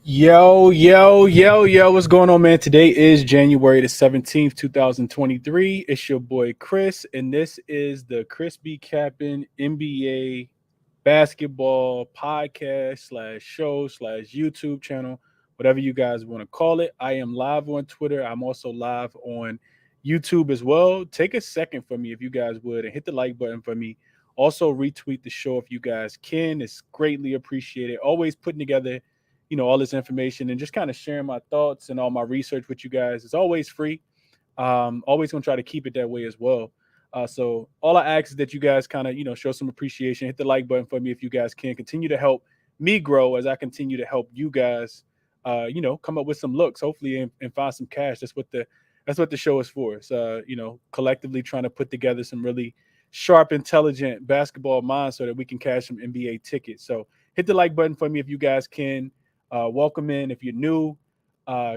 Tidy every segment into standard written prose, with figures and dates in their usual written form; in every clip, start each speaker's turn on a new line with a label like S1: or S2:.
S1: Yo, what's going on, man? Today is January the 17th, 2023. It's your boy Chris, and this is the ChrisBeCappinn NBA basketball podcast slash show slash YouTube channel, whatever you guys want to call it. I am live on Twitter. I'm also live on YouTube as well. Take a second for me if you guys would and hit the like button for me. Also, retweet the show if you guys can. It's greatly appreciated. Always putting together all this information and just kind of sharing my thoughts and all my research with you guys. It's always free. Always gonna try to keep it that way as well. So all I ask is that you guys kind of show some appreciation, hit the like button for me if you guys can. Continue to help me grow as I continue to help you guys. Come up with some looks, hopefully, and find some cash. That's what the show is for. It's collectively trying to put together some really sharp, intelligent basketball minds so that we can cash some NBA tickets. So hit the like button for me if you guys can. Welcome in if you're new.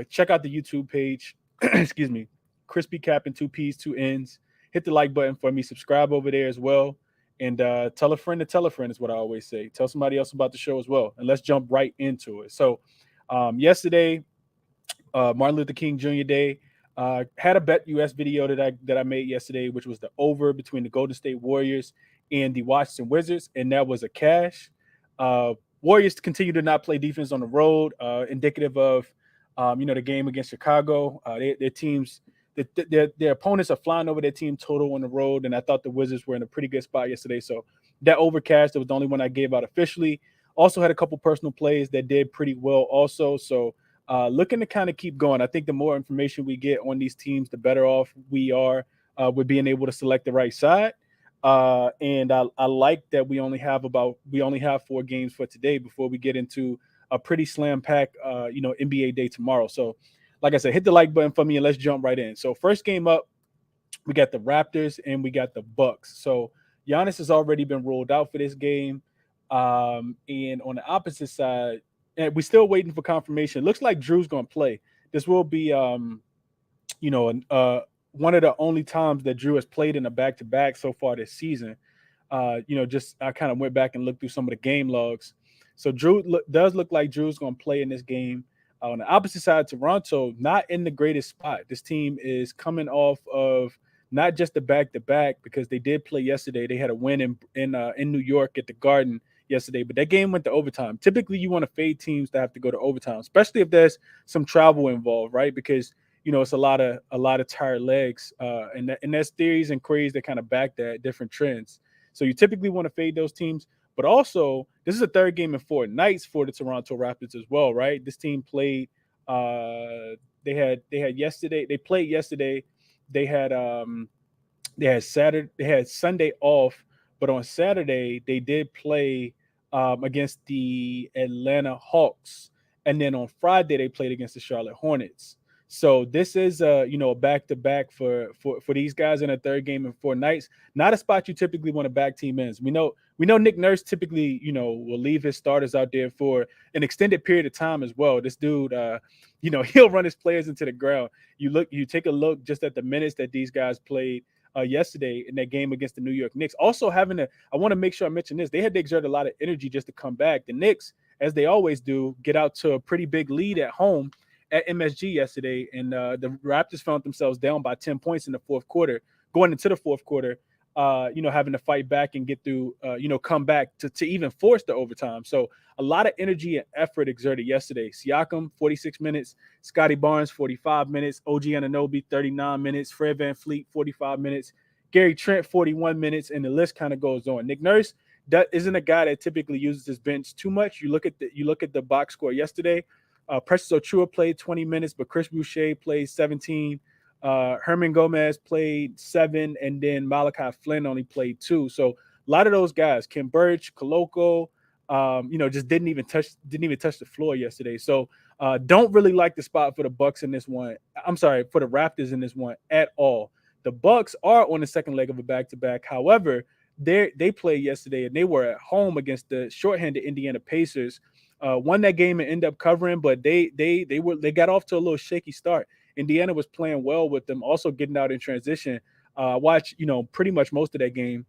S1: Check out the YouTube page. Excuse me. ChrisBeCappinn, two P's, two N's. Hit the like button for me. Subscribe over there as well. And tell a friend to tell a friend is what I always say. Tell somebody else about the show as well. And let's jump right into it. So yesterday, Martin Luther King Jr. Day, had a Bet US video that I made yesterday, which was the over between the Golden State Warriors and the Washington Wizards. And that was a cash. Warriors continue to not play defense on the road, indicative of, the game against Chicago. Their teams, their opponents are flying over their team total on the road, and I thought the Wizards were in a pretty good spot yesterday. So that overcast, it was the only one I gave out officially. Also had a couple personal plays that did pretty well also. So looking to kind of keep going. I think the more information we get on these teams, the better off we are with being able to select the right side. And I like that we only have 4 games for today before we get into a pretty slam pack, NBA day tomorrow. So, like I said, hit the like button for me and let's jump right in. So, first game up, we got the Raptors and we got the Bucks. So, Giannis has already been ruled out for this game. And on the opposite side, and we're still waiting for confirmation. It looks like Drew's going to play. This will be, one of the only times that Drew has played in a back-to-back so far this season. I kind of went back and looked through some of the game logs. So Drew does look like Drew's going to play in this game. On the opposite side, Toronto, not in the greatest spot. This team is coming off of not just the back-to-back because they did play yesterday. They had a win in New York at the Garden yesterday, but that game went to overtime. Typically, you want to fade teams that have to go to overtime, especially if there's some travel involved, right? Because it's a lot of tired legs, and there's theories and queries that kind of back that different trends. So you typically want to fade those teams, but also this is a third game in 4 nights for the Toronto Raptors as well, right? This team played. They had yesterday. They played yesterday. They had Saturday. They had Sunday off, but on Saturday they did play against the Atlanta Hawks, and then on Friday they played against the Charlotte Hornets. So this is a back-to-back for these guys in a third game in 4 nights. Not a spot you typically want to back team ends. We know Nick Nurse typically will leave his starters out there for an extended period of time as well. This dude, he'll run his players into the ground. You take a look just at the minutes that these guys played yesterday in that game against the New York Knicks. Also I want to make sure I mention this. They had to exert a lot of energy just to come back. The Knicks, as they always do, get out to a pretty big lead at home at MSG yesterday, and the Raptors found themselves down by 10 points in the fourth quarter, going into the fourth quarter, having to fight back and get through, come back to even force the overtime. So a lot of energy and effort exerted yesterday. Siakam, 46 minutes, Scotty Barnes, 45 minutes, OG Anunoby, 39 minutes, Fred VanVleet, 45 minutes, Gary Trent, 41 minutes, and the list kind of goes on. Nick Nurse isn't a guy that typically uses his bench too much. You look at the box score yesterday. Precious Achiuwa played 20 minutes, but Chris Boucher played 17. Herman Gomez played 7, and then Malachi Flynn only played 2. So a lot of those guys, Kim Birch, Koloko, just didn't even touch the floor yesterday. So don't really like the spot for the Bucks in this one. I'm sorry, for the Raptors in this one at all. The Bucks are on the second leg of a back-to-back. However, they played yesterday and they were at home against the shorthanded Indiana Pacers. Won that game and ended up covering, but they got off to a little shaky start. Indiana was playing well with them, also getting out in transition. Watch, pretty much most of that game.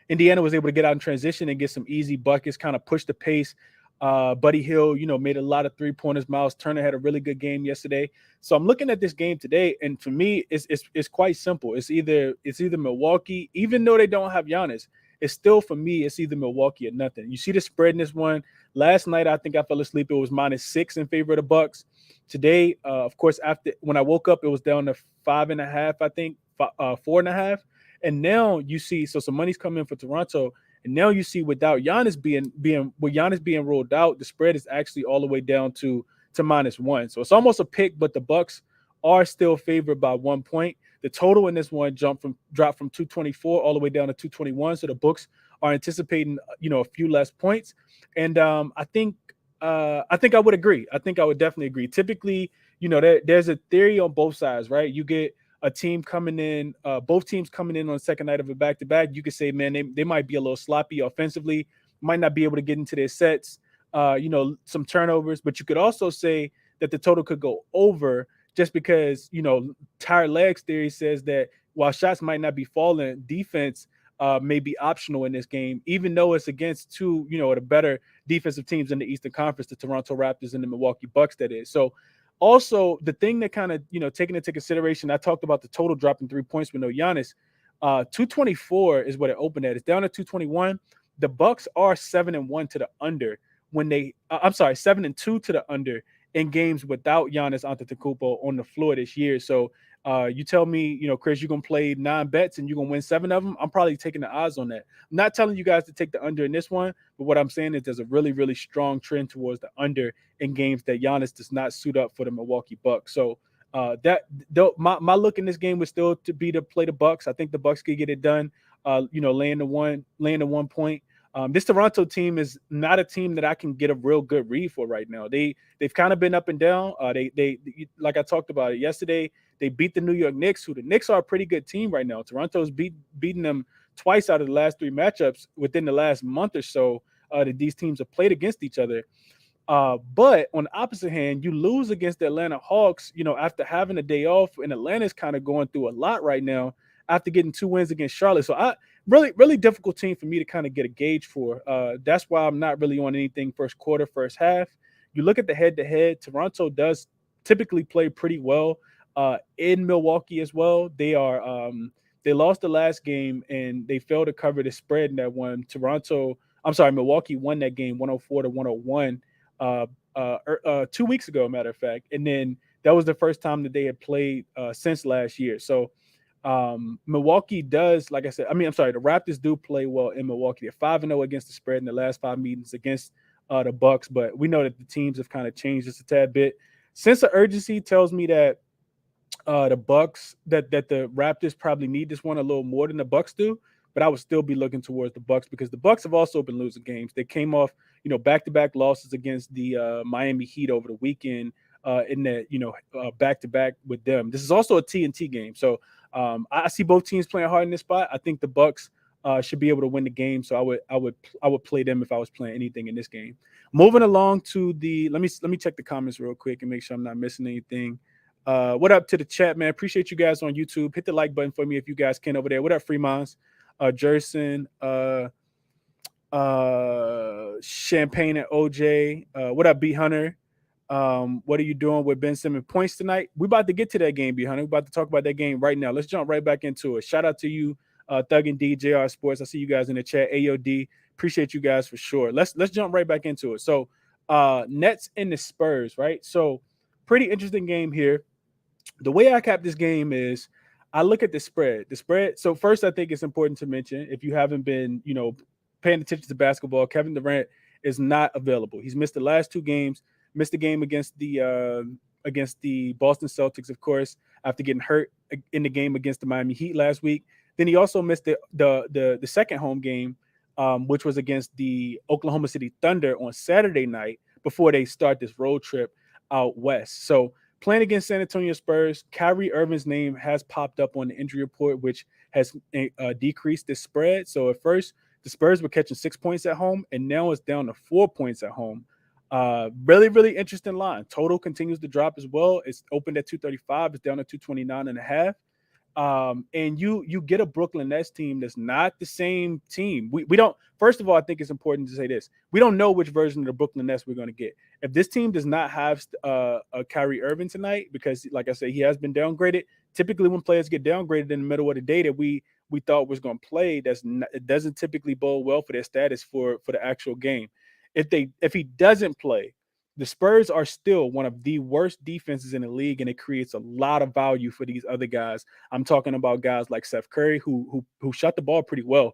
S1: Indiana was able to get out in transition and get some easy buckets, kind of push the pace. Buddy Hill, made a lot of 3-pointers. Miles Turner had a really good game yesterday. So I'm looking at this game today, and for me, it's quite simple. It's either Milwaukee, even though they don't have Giannis. It's still, for me, it's either Milwaukee or nothing. You see the spread in this one. Last night, I think I fell asleep. It was -6 in favor of the Bucks. Today, of course, after when I woke up, it was down to 5.5. I think 4.5. And now you see, so some money's coming in for Toronto. And now you see, without Giannis with Giannis being rolled out, the spread is actually all the way down to -1. So it's almost a pick, but the Bucks are still favored by 1 point. The total in this one dropped from 224 all the way down to 221. So the books are anticipating, a few less points. And I think I would agree. I think I would definitely agree. Typically, there's a theory on both sides, right? You get a team coming in, both teams coming in on the second night of a back-to-back. You could say, man, they might be a little sloppy offensively, might not be able to get into their sets, some turnovers. But you could also say that the total could go over, just because, tired legs theory says that while shots might not be falling, defense may be optional in this game, even though it's against two, the better defensive teams in the Eastern Conference, the Toronto Raptors and the Milwaukee Bucks, that is. So also, the thing that kind of, taking into consideration, I talked about the total dropping 3 points with no Giannis. 224 is what it opened at. It's down to 221. The Bucks are 7-1 to the under when they, I'm sorry, 7-2 to the under in games without Giannis Antetokounmpo on the floor this year. So you tell me, Chris, you're gonna play 9 bets and you're gonna win 7 of them. I'm probably taking the odds on that. I'm not telling you guys to take the under in this one, but what I'm saying is there's a really, really strong trend towards the under in games that Giannis does not suit up for the Milwaukee Bucks. So my look in this game was still to be to play the Bucks. I think the Bucks could get it done. Laying the 1 point. This Toronto team is not a team that I can get a real good read for right now. They've kind of been up and down. They like I talked about it yesterday. They beat the New York Knicks, who the Knicks are a pretty good team right now. Toronto's beaten them twice out of the last 3 matchups within the last month or so that these teams have played against each other. But on the opposite hand, you lose against the Atlanta Hawks, after having a day off, and Atlanta's kind of going through a lot right now after getting 2 wins against Charlotte. So really, really difficult team for me to kind of get a gauge for. That's why I'm not really on anything first quarter, first half. You look at the head-to-head, Toronto does typically play pretty well in Milwaukee as well. They lost the last game and they failed to cover the spread in that one. Milwaukee won that game 104-101 2 weeks ago, matter of fact. And then that was the first time that they had played since last year. So Milwaukee does, like I said, the Raptors do play well in Milwaukee. They're 5-0 against the spread in the last 5 meetings against the Bucks, but we know that the teams have kind of changed just a tad bit. Sense of urgency tells me that the Bucks, that the Raptors probably need this one a little more than the Bucks do, but I would still be looking towards the Bucks because the Bucks have also been losing games. They came off, back-to-back losses against the Miami Heat over the weekend in that, back-to-back with them. This is also a TNT game, so I see both teams playing hard in this spot. I think the Bucks should be able to win the game, so I would play them if I was playing anything in this game. Moving along to the let me check the comments real quick and make sure I'm not missing anything. What up to the chat, man? Appreciate you guys on YouTube. Hit the like button for me if you guys can over there. What up, Fremons? Jerson, Champagne and OJ. What up, B Hunter? What are you doing with Ben Simmons points tonight? We're about to get to that game, B Hunter. We're about to talk about that game right now. Let's jump right back into it. Shout out to you, Thug and D, JR Sports. I see you guys in the chat. AOD. Appreciate you guys for sure. Let's jump right back into it. So Nets and the Spurs, right? So pretty interesting game here. The way I cap this game is I look at the spread. The spread. So first, I think it's important to mention, if you haven't been, paying attention to basketball, Kevin Durant is not available. He's missed the last 2 games. Missed the game against the Boston Celtics, of course, after getting hurt in the game against the Miami Heat last week. Then he also missed the second home game, which was against the Oklahoma City Thunder on Saturday night before they start this road trip out west. So playing against San Antonio Spurs, Kyrie Irving's name has popped up on the injury report, which has decreased the spread. So at first, the Spurs were catching 6 points at home, and now it's down to 4 points at home. Really, really interesting line. Total continues to drop as well. It's opened at 235. It's down to 229.5. And you get a Brooklyn Nets team that's not the same team. We don't. First of all, I think it's important to say this: we don't know which version of the Brooklyn Nets we're going to get. If this team does not have a Kyrie Irving tonight, because like I said, he has been downgraded. Typically, when players get downgraded in the middle of the day that we thought was going to play, it doesn't typically bode well for their status for the actual game. If he doesn't play, the Spurs are still one of the worst defenses in the league, and it creates a lot of value for these other guys. I'm talking about guys like Seth Curry, who shot the ball pretty well.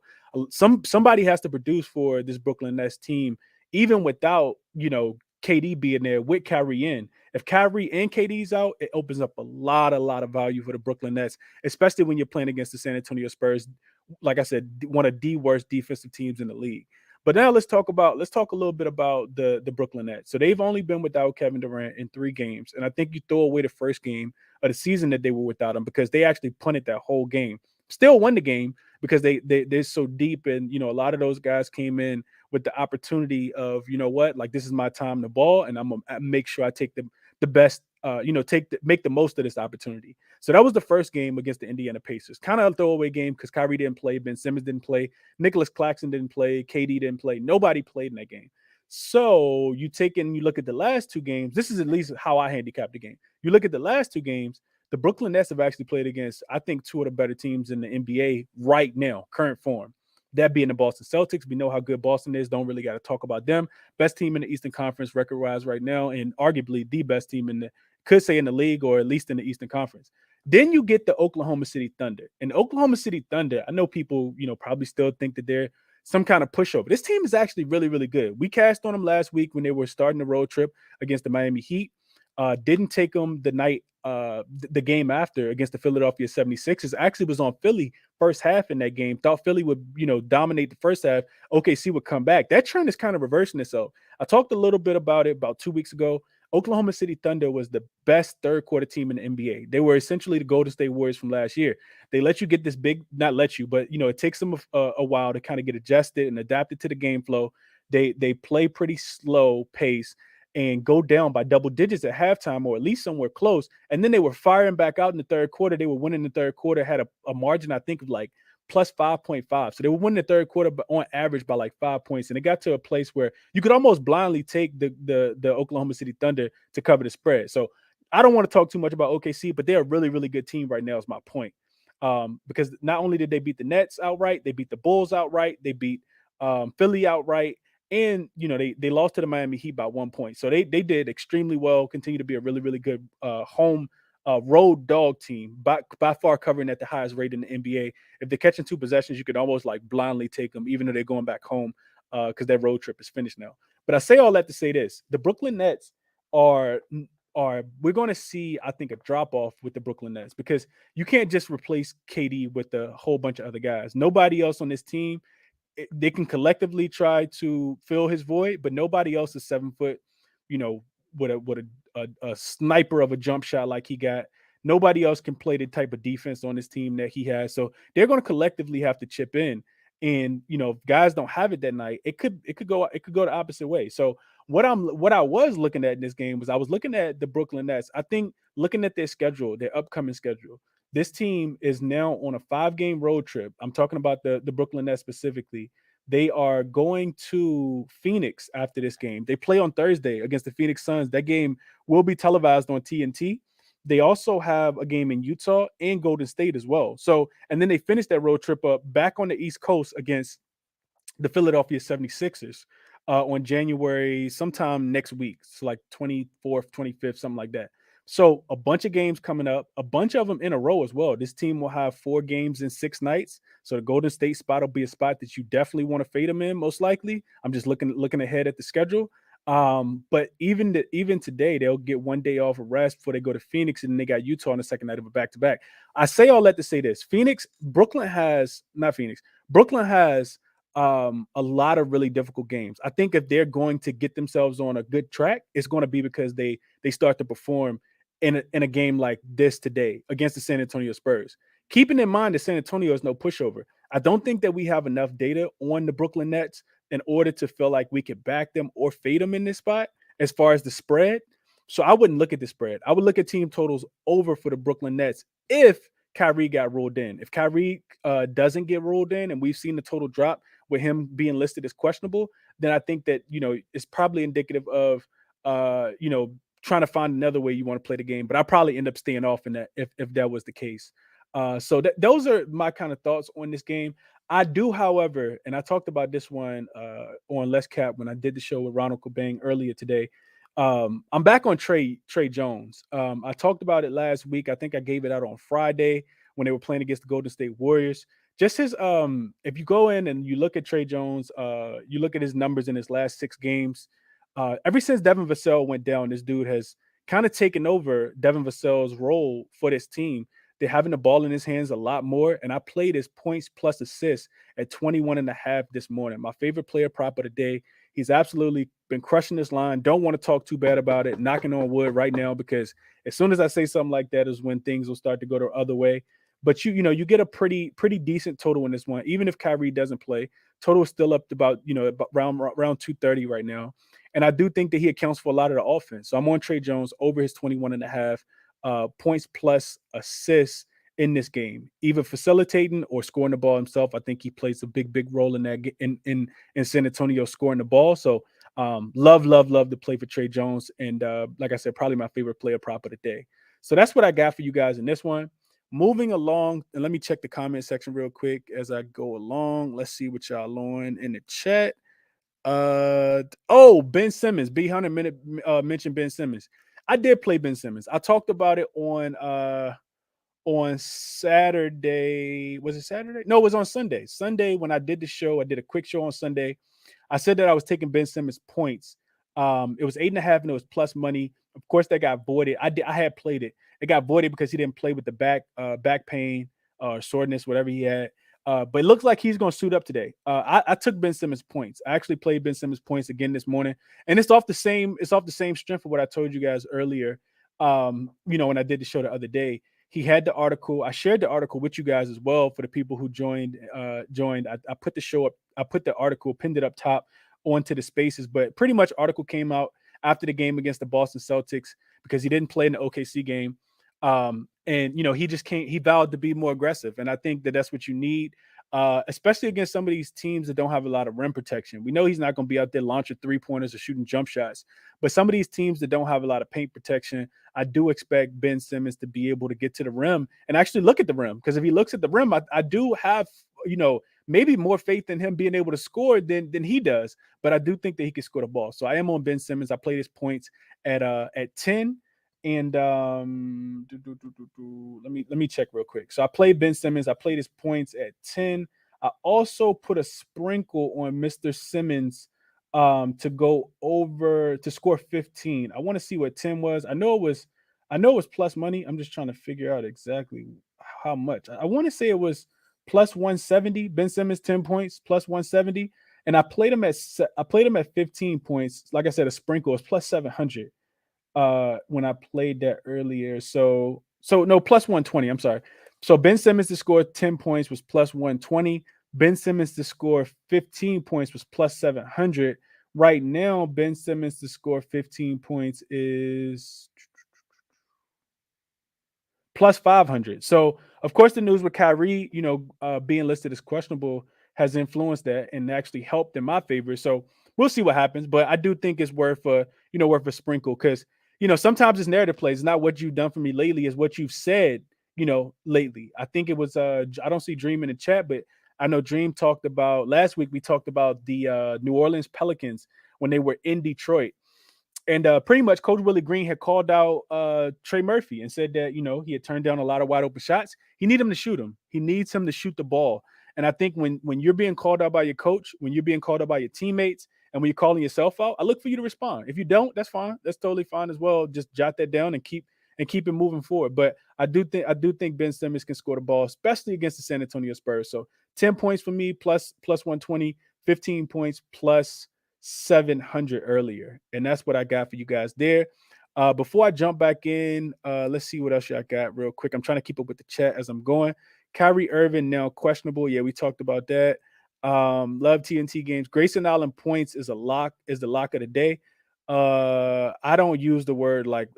S1: Somebody has to produce for this Brooklyn Nets team, even without KD being there with Kyrie in. If Kyrie and KD's out, it opens up a lot of value for the Brooklyn Nets, especially when you're playing against the San Antonio Spurs. Like I said, one of the worst defensive teams in the league. But now let's talk a little bit about the Brooklyn Nets. So they've only been without Kevin Durant in 3 games, and I think you throw away the first game of the season that they were without him because they actually punted that whole game. Still won the game because they're so deep, and a lot of those guys came in with the opportunity of what, like, this is my time to ball, and I'm gonna make sure I take the best, make the most of this opportunity. So that was the first game against the Indiana Pacers. Kind of a throwaway game because Kyrie didn't play, Ben Simmons didn't play, Nicholas Claxton didn't play, KD didn't play. Nobody played in that game. So you look at the last 2 games. This is at least how I handicap the game. You look at the last 2 games. The Brooklyn Nets have actually played against, I think, 2 of the better teams in the NBA right now, current form. That being the Boston Celtics. We know how good Boston is. Don't really got to talk about them. Best team in the Eastern Conference record-wise right now, and arguably the best team in the league, or at least in the Eastern Conference. Then you get the Oklahoma City Thunder. And the Oklahoma City Thunder, I know people, probably still think that they're some kind of pushover. This team is actually really, really good. We cast on them last week when they were starting the road trip against the Miami Heat. Didn't take them the game after against the Philadelphia 76ers. Actually was on Philly first half in that game. Thought Philly would, dominate the first half. OKC would come back. That trend is kind of reversing itself. I talked a little bit about it about 2 weeks ago. Oklahoma City Thunder was the best third quarter team in the NBA. They were essentially the Golden State Warriors from last year. They let you get this big, not let you, but it takes them a while to kind of get adjusted and adapted to the game flow. They play pretty slow pace and go down by double digits at halftime, or at least somewhere close. And then they were firing back out in the third quarter. They were winning the third quarter, had a margin, I think, of like plus 5.5. So they were winning the third quarter on average by like 5 points. And it got to a place where you could almost blindly take the Oklahoma City Thunder to cover the spread. So I don't want to talk too much about OKC, but they're a really, really good team right now is my point. Because not only did they beat the Nets outright, they beat the Bulls outright, they beat Philly outright, and they lost to the Miami Heat by 1 point. So they did extremely well, continue to be a really, really good home road dog team, by far covering at the highest rate in the NBA. If they're catching 2 possessions, you could almost like blindly take them, even though they're going back home because their road trip is finished now. But I say all that to say this: the Brooklyn Nets are we're going to see, I think, a drop off with the Brooklyn Nets, because you can't just replace KD with a whole bunch of other guys. Nobody else on this team, they can collectively try to fill his void, but nobody else is 7 foot, with a sniper of a jump shot like he got. Nobody else can play the type of defense on this team that he has. So they're going to collectively have to chip in. And if guys don't have it that night, it could go the opposite way. So what I was looking at in this game was, I was looking at the Brooklyn Nets. I think, looking at their schedule, their upcoming schedule, this team is now on a 5-game road trip. I'm talking about the Brooklyn Nets specifically. They are going to Phoenix after this game. They play on Thursday against the Phoenix Suns. That game will be televised on TNT. They also have a game in Utah and Golden State as well. So, and then they finish that road trip up back on the East Coast against the Philadelphia 76ers on January, sometime next week. So like 24th, 25th, something like that. So a bunch of games coming up, a bunch of them in a row as well. This team will have 4 games in 6 nights. So the Golden State spot will be a spot that you definitely want to fade them in, most likely. I'm just looking ahead at the schedule. But even today, they'll get 1 day off of rest before they go to Phoenix, and then they got Utah on the second night of a back-to-back. I say all that to say this: Brooklyn has a lot of really difficult games. I think if they're going to get themselves on a good track, it's going to be because they start to perform in a game like this today against the San Antonio Spurs. Keeping in mind that San Antonio is no pushover, I don't think that we have enough data on the Brooklyn Nets in order to feel like we could back them or fade them in this spot as far as the spread. So I wouldn't look at the spread. I would look at team totals over for the Brooklyn Nets if Kyrie got ruled in. If Kyrie doesn't get ruled in, and we've seen the total drop with him being listed as questionable, then I think that it's probably indicative of trying to find another way you want to play the game. But I probably end up staying off in that if that was the case. So those are my kind of thoughts on this game. I do, however, and I talked about this one on Let's Cap when I did the show with Ronald Cobain earlier today. I'm back on Trey Jones. I talked about it last week. I think I gave it out on Friday when they were playing against the Golden State Warriors. Just his if you go in and you look at Trey Jones, you look at his numbers in his last 6 games. Ever since Devin Vassell went down, this dude has kind of taken over Devin Vassell's role for this team. They're having the ball in his hands a lot more. And I played his points plus assists at 21.5 this morning. My favorite player prop of the day. He's absolutely been crushing this line. Don't want to talk too bad about it. Knocking on wood right now, because as soon as I say something like that is when things will start to go the other way. But you get a pretty decent total in this one. Even if Kyrie doesn't play, total is still up to about around 230 right now. And I do think that he accounts for a lot of the offense. So I'm on Trey Jones over his 21.5 points plus assists in this game, either facilitating or scoring the ball himself. I think he plays a big role in that in San Antonio scoring the ball. So love to play for Trey Jones. And like I said, probably my favorite player prop of the day. So that's what I got for you guys in this one. Moving along, and let me check the comment section real quick as I go along. Let's see what y'all on in the chat. Ben Simmons. B Hunter mentioned Ben Simmons. I did play Ben Simmons. I talked about it on Saturday. Was it Saturday? No, it was on Sunday. Sunday when I did the show, I did a quick show on Sunday. I said that I was taking Ben Simmons points. It was 8.5 and it was plus money. Of course, that got voided. I had played it. It got voided because he didn't play with the back pain or soreness, whatever he had. But it looks like he's going to suit up today. I took Ben Simmons points. I actually played Ben Simmons points again this morning, and it's off the same strength of what I told you guys earlier. When I did the show the other day, he had the article. I shared the article with you guys as well for the people who joined. I put the show up. I put the article, pinned it up top onto the spaces. But pretty much, article came out after the game against the Boston Celtics because he didn't play in the OKC game. And he just can't. He vowed to be more aggressive, and I think that that's what you need, especially against some of these teams that don't have a lot of rim protection. We know he's not going to be out there launching 3-pointers or shooting jump shots, but some of these teams that don't have a lot of paint protection, I do expect Ben Simmons to be able to get to the rim and actually look at the rim, because if he looks at the rim, I do have maybe more faith in him being able to score than he does, but I do think that he can score the ball. So I am on Ben Simmons. I played his points at 10. And let me check real quick. So I played Ben Simmons. I played his points at 10. I also put a sprinkle on Mr. Simmons to go over to score 15. I want to see what 10 was. I know it was plus money. I'm just trying to figure out exactly how much. I want to say it was plus 170. Ben Simmons 10 points plus 170. And I played him at 15 points. Like I said, a sprinkle is plus 700. When I played that earlier. So no, plus 120. I'm sorry. So Ben Simmons to score 10 points was plus 120. Ben Simmons to score 15 points was plus 700. Right now, Ben Simmons to score 15 points is plus 500. So, of course, the news with Kyrie, being listed as questionable has influenced that and actually helped in my favor. So we'll see what happens. But I do think it's worth a sprinkle, because, sometimes it's narrative plays. It's not what you've done for me lately, is what you've said, lately. I think it was, I don't see Dream in the chat, but I know Dream talked about last week. We talked about the New Orleans Pelicans when they were in Detroit. And pretty much Coach Willie Green had called out Trey Murphy and said that, he had turned down a lot of wide open shots. He needs him to shoot them. He needs him to shoot the ball. And I think when you're being called out by your coach, when you're being called out by your teammates, and when you're calling yourself out, I look for you to respond. If you don't, that's fine. That's totally fine as well. Just jot that down and keep it moving forward. But I do think Ben Simmons can score the ball, especially against the San Antonio Spurs. So 10 points for me plus 120, 15 points plus 700 earlier. And that's what I got for you guys there. Before I jump back in, let's see what else I got real quick. I'm trying to keep up with the chat as I'm going. Kyrie Irving now questionable. Yeah, we talked about that. Love TNT games. Grayson Allen points is the lock of the day. I don't use the word lock.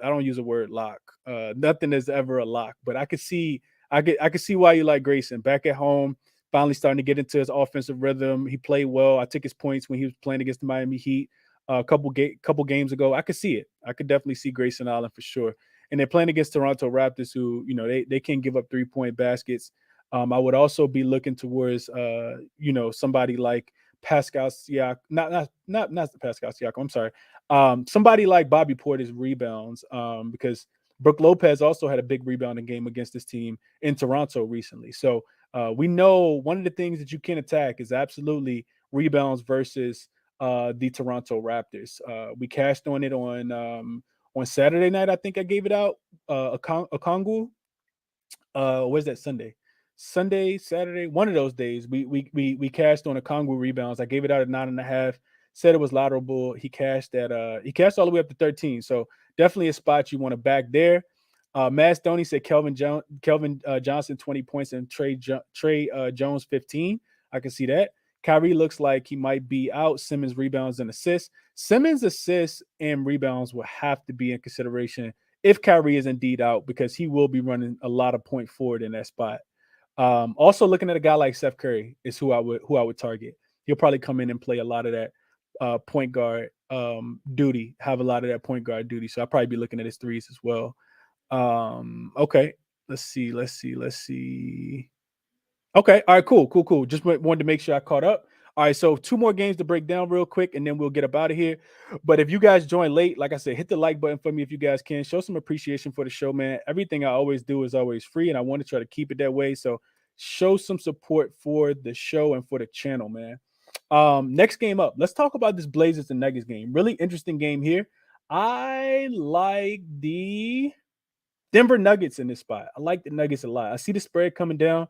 S1: Nothing is ever a lock, but I could see I could see why you like Grayson. Back at home, finally starting to get into his offensive rhythm. He played well. I took his points when he was playing against the Miami Heat couple games ago. I could see it. I could definitely see Grayson Allen for sure. And they're playing against Toronto Raptors, who they can give up 3-point baskets. I would also be looking towards somebody like Pascal Siakam, not Pascal Siakam. I'm sorry, somebody like Bobby Porter's rebounds, because Brook Lopez also had a big rebounding game against this team in Toronto recently. So we know one of the things that you can attack is absolutely rebounds versus the Toronto Raptors. We cashed on it on Saturday night. I think I gave it out. A Kongu. Where's that Sunday? Sunday, Saturday, one of those days. We cashed on a Kongu rebounds. I gave it out at 9.5. Said it was laterable. He cashed all the way up to 13. So definitely a spot you want to back there. Matt Stoney said Kelvin Johnson 20 points and Trey Jones 15. I can see that. Kyrie looks like he might be out. Simmons rebounds and assists. Simmons assists and rebounds will have to be in consideration if Kyrie is indeed out, because he will be running a lot of point forward in that spot. Also looking at a guy like Steph Curry is who I would target. He'll probably come in and play a lot of that point guard duty, have a lot of that point guard duty. So I'll probably be looking at his threes as well. Okay. Let's see. Okay. All right, cool. Just wanted to make sure I caught up. All right, so 2 more games to break down real quick, and then we'll get up out of here. But if you guys join late, like I said, hit the like button for me if you guys can. Show some appreciation for the show, man. Everything I always do is always free, and I want to try to keep it that way. So show some support for the show and for the channel, man. Next game up. Let's talk about this Blazers and Nuggets game. Really interesting game here. I like the Denver Nuggets in this spot. I like the Nuggets a lot. I see the spread coming down.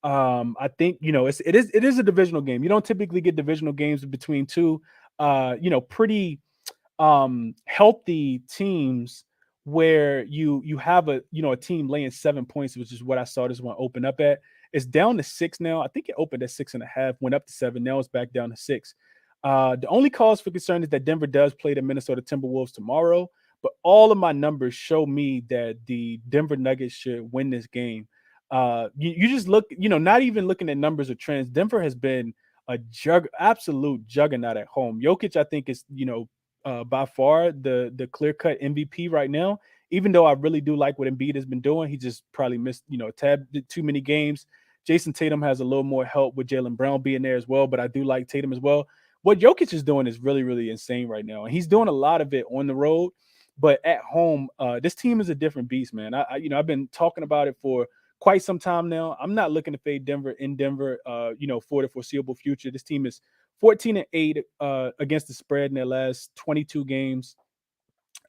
S1: I think it is a divisional game. You don't typically get divisional games between two pretty healthy teams where you have a team laying 7 points, which is what I saw this one open up at. It's down to 6 now. I think it opened at 6.5, went up to 7. Now it's back down to 6. The only cause for concern is that Denver does play the Minnesota Timberwolves tomorrow, but all of my numbers show me that the Denver Nuggets should win this game. You just look, not even looking at numbers or trends. Denver has been a absolute juggernaut at home. Jokic, I think, is by far the clear cut MVP right now. Even though I really do like what Embiid has been doing, he just probably missed a tad too many games. Jason Tatum has a little more help with Jaylen Brown being there as well, but I do like Tatum as well. What Jokic is doing is really, really insane right now, and he's doing a lot of it on the road. But at home, this team is a different beast, man. I've been talking about it for quite some time now. I'm not looking to fade Denver in Denver, for the foreseeable future. This team is 14-8 against the spread in their last 22 games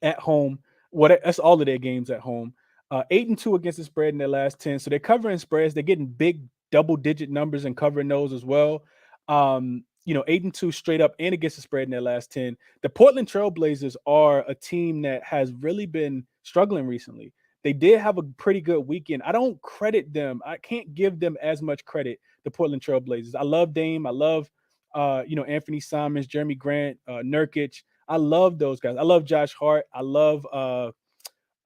S1: at home. That's all of their games at home. 8-2 against the spread in their last 10. So they're covering spreads. They're getting big double-digit numbers and covering those as well. 8-2 straight up and against the spread in their last 10. The Portland Trailblazers are a team that has really been struggling recently. They did have a pretty good weekend. I don't credit them. I can't give them as much credit, the Portland Trailblazers. I love Dame. I love, Anthony Simons, Jeremy Grant, Nurkic. I love those guys. I love Josh Hart. I love,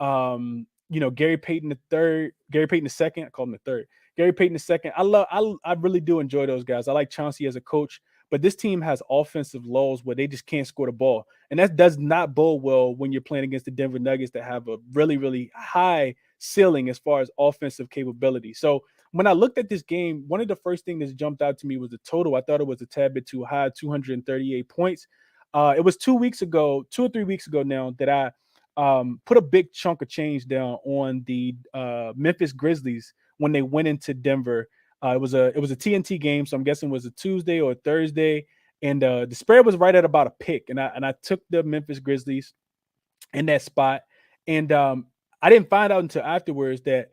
S1: Gary Payton the third, Gary Payton the second. I call him the third. Gary Payton the second. I really do enjoy those guys. I like Chauncey as a coach, but this team has offensive lulls where they just can't score the ball. And that does not bode well when you're playing against the Denver Nuggets that have a really, really high ceiling as far as offensive capability. So when I looked at this game, one of the first things that jumped out to me was the total. I thought it was a tad bit too high, 238 points. It was 2 or 3 weeks ago now, that I put a big chunk of change down on the Memphis Grizzlies when they went into Denver. It was a TNT game, so I'm guessing it was a Tuesday or a Thursday, and the spread was right at about a pick, and I took the Memphis Grizzlies in that spot, and I didn't find out until afterwards that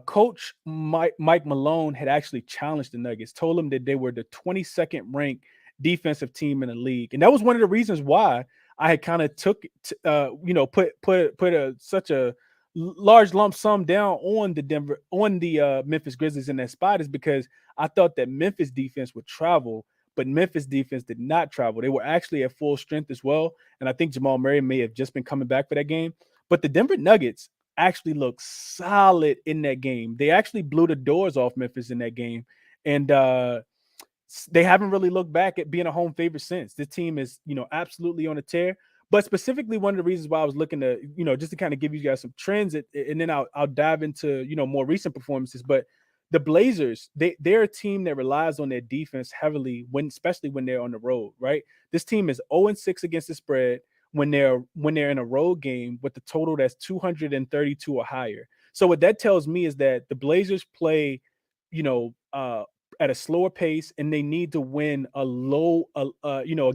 S1: Coach Mike Malone had actually challenged the Nuggets, told them that they were the 22nd ranked defensive team in the league, and that was one of the reasons why I had kind of put such a large lump sum down on the Memphis Grizzlies in that spot, is because I thought that Memphis defense would travel, but Memphis defense did not travel. They were actually at full strength as well, and I think Jamal Murray may have just been coming back for that game. But the Denver Nuggets, actually looked solid in that game. They actually blew the doors off Memphis in that game. And they haven't really looked back at being a home favorite since. This team is, absolutely on a tear. But specifically, one of the reasons why I was looking to, just to kind of give you guys some trends, and then I'll dive into, more recent performances. But the Blazers, they're a team that relies on their defense heavily especially when they're on the road, right? This team is 0-6 against the spread when they're in a road game with the total that's 232 or higher. So what that tells me is that the Blazers play, you know, uh, at a slower pace, and they need to win a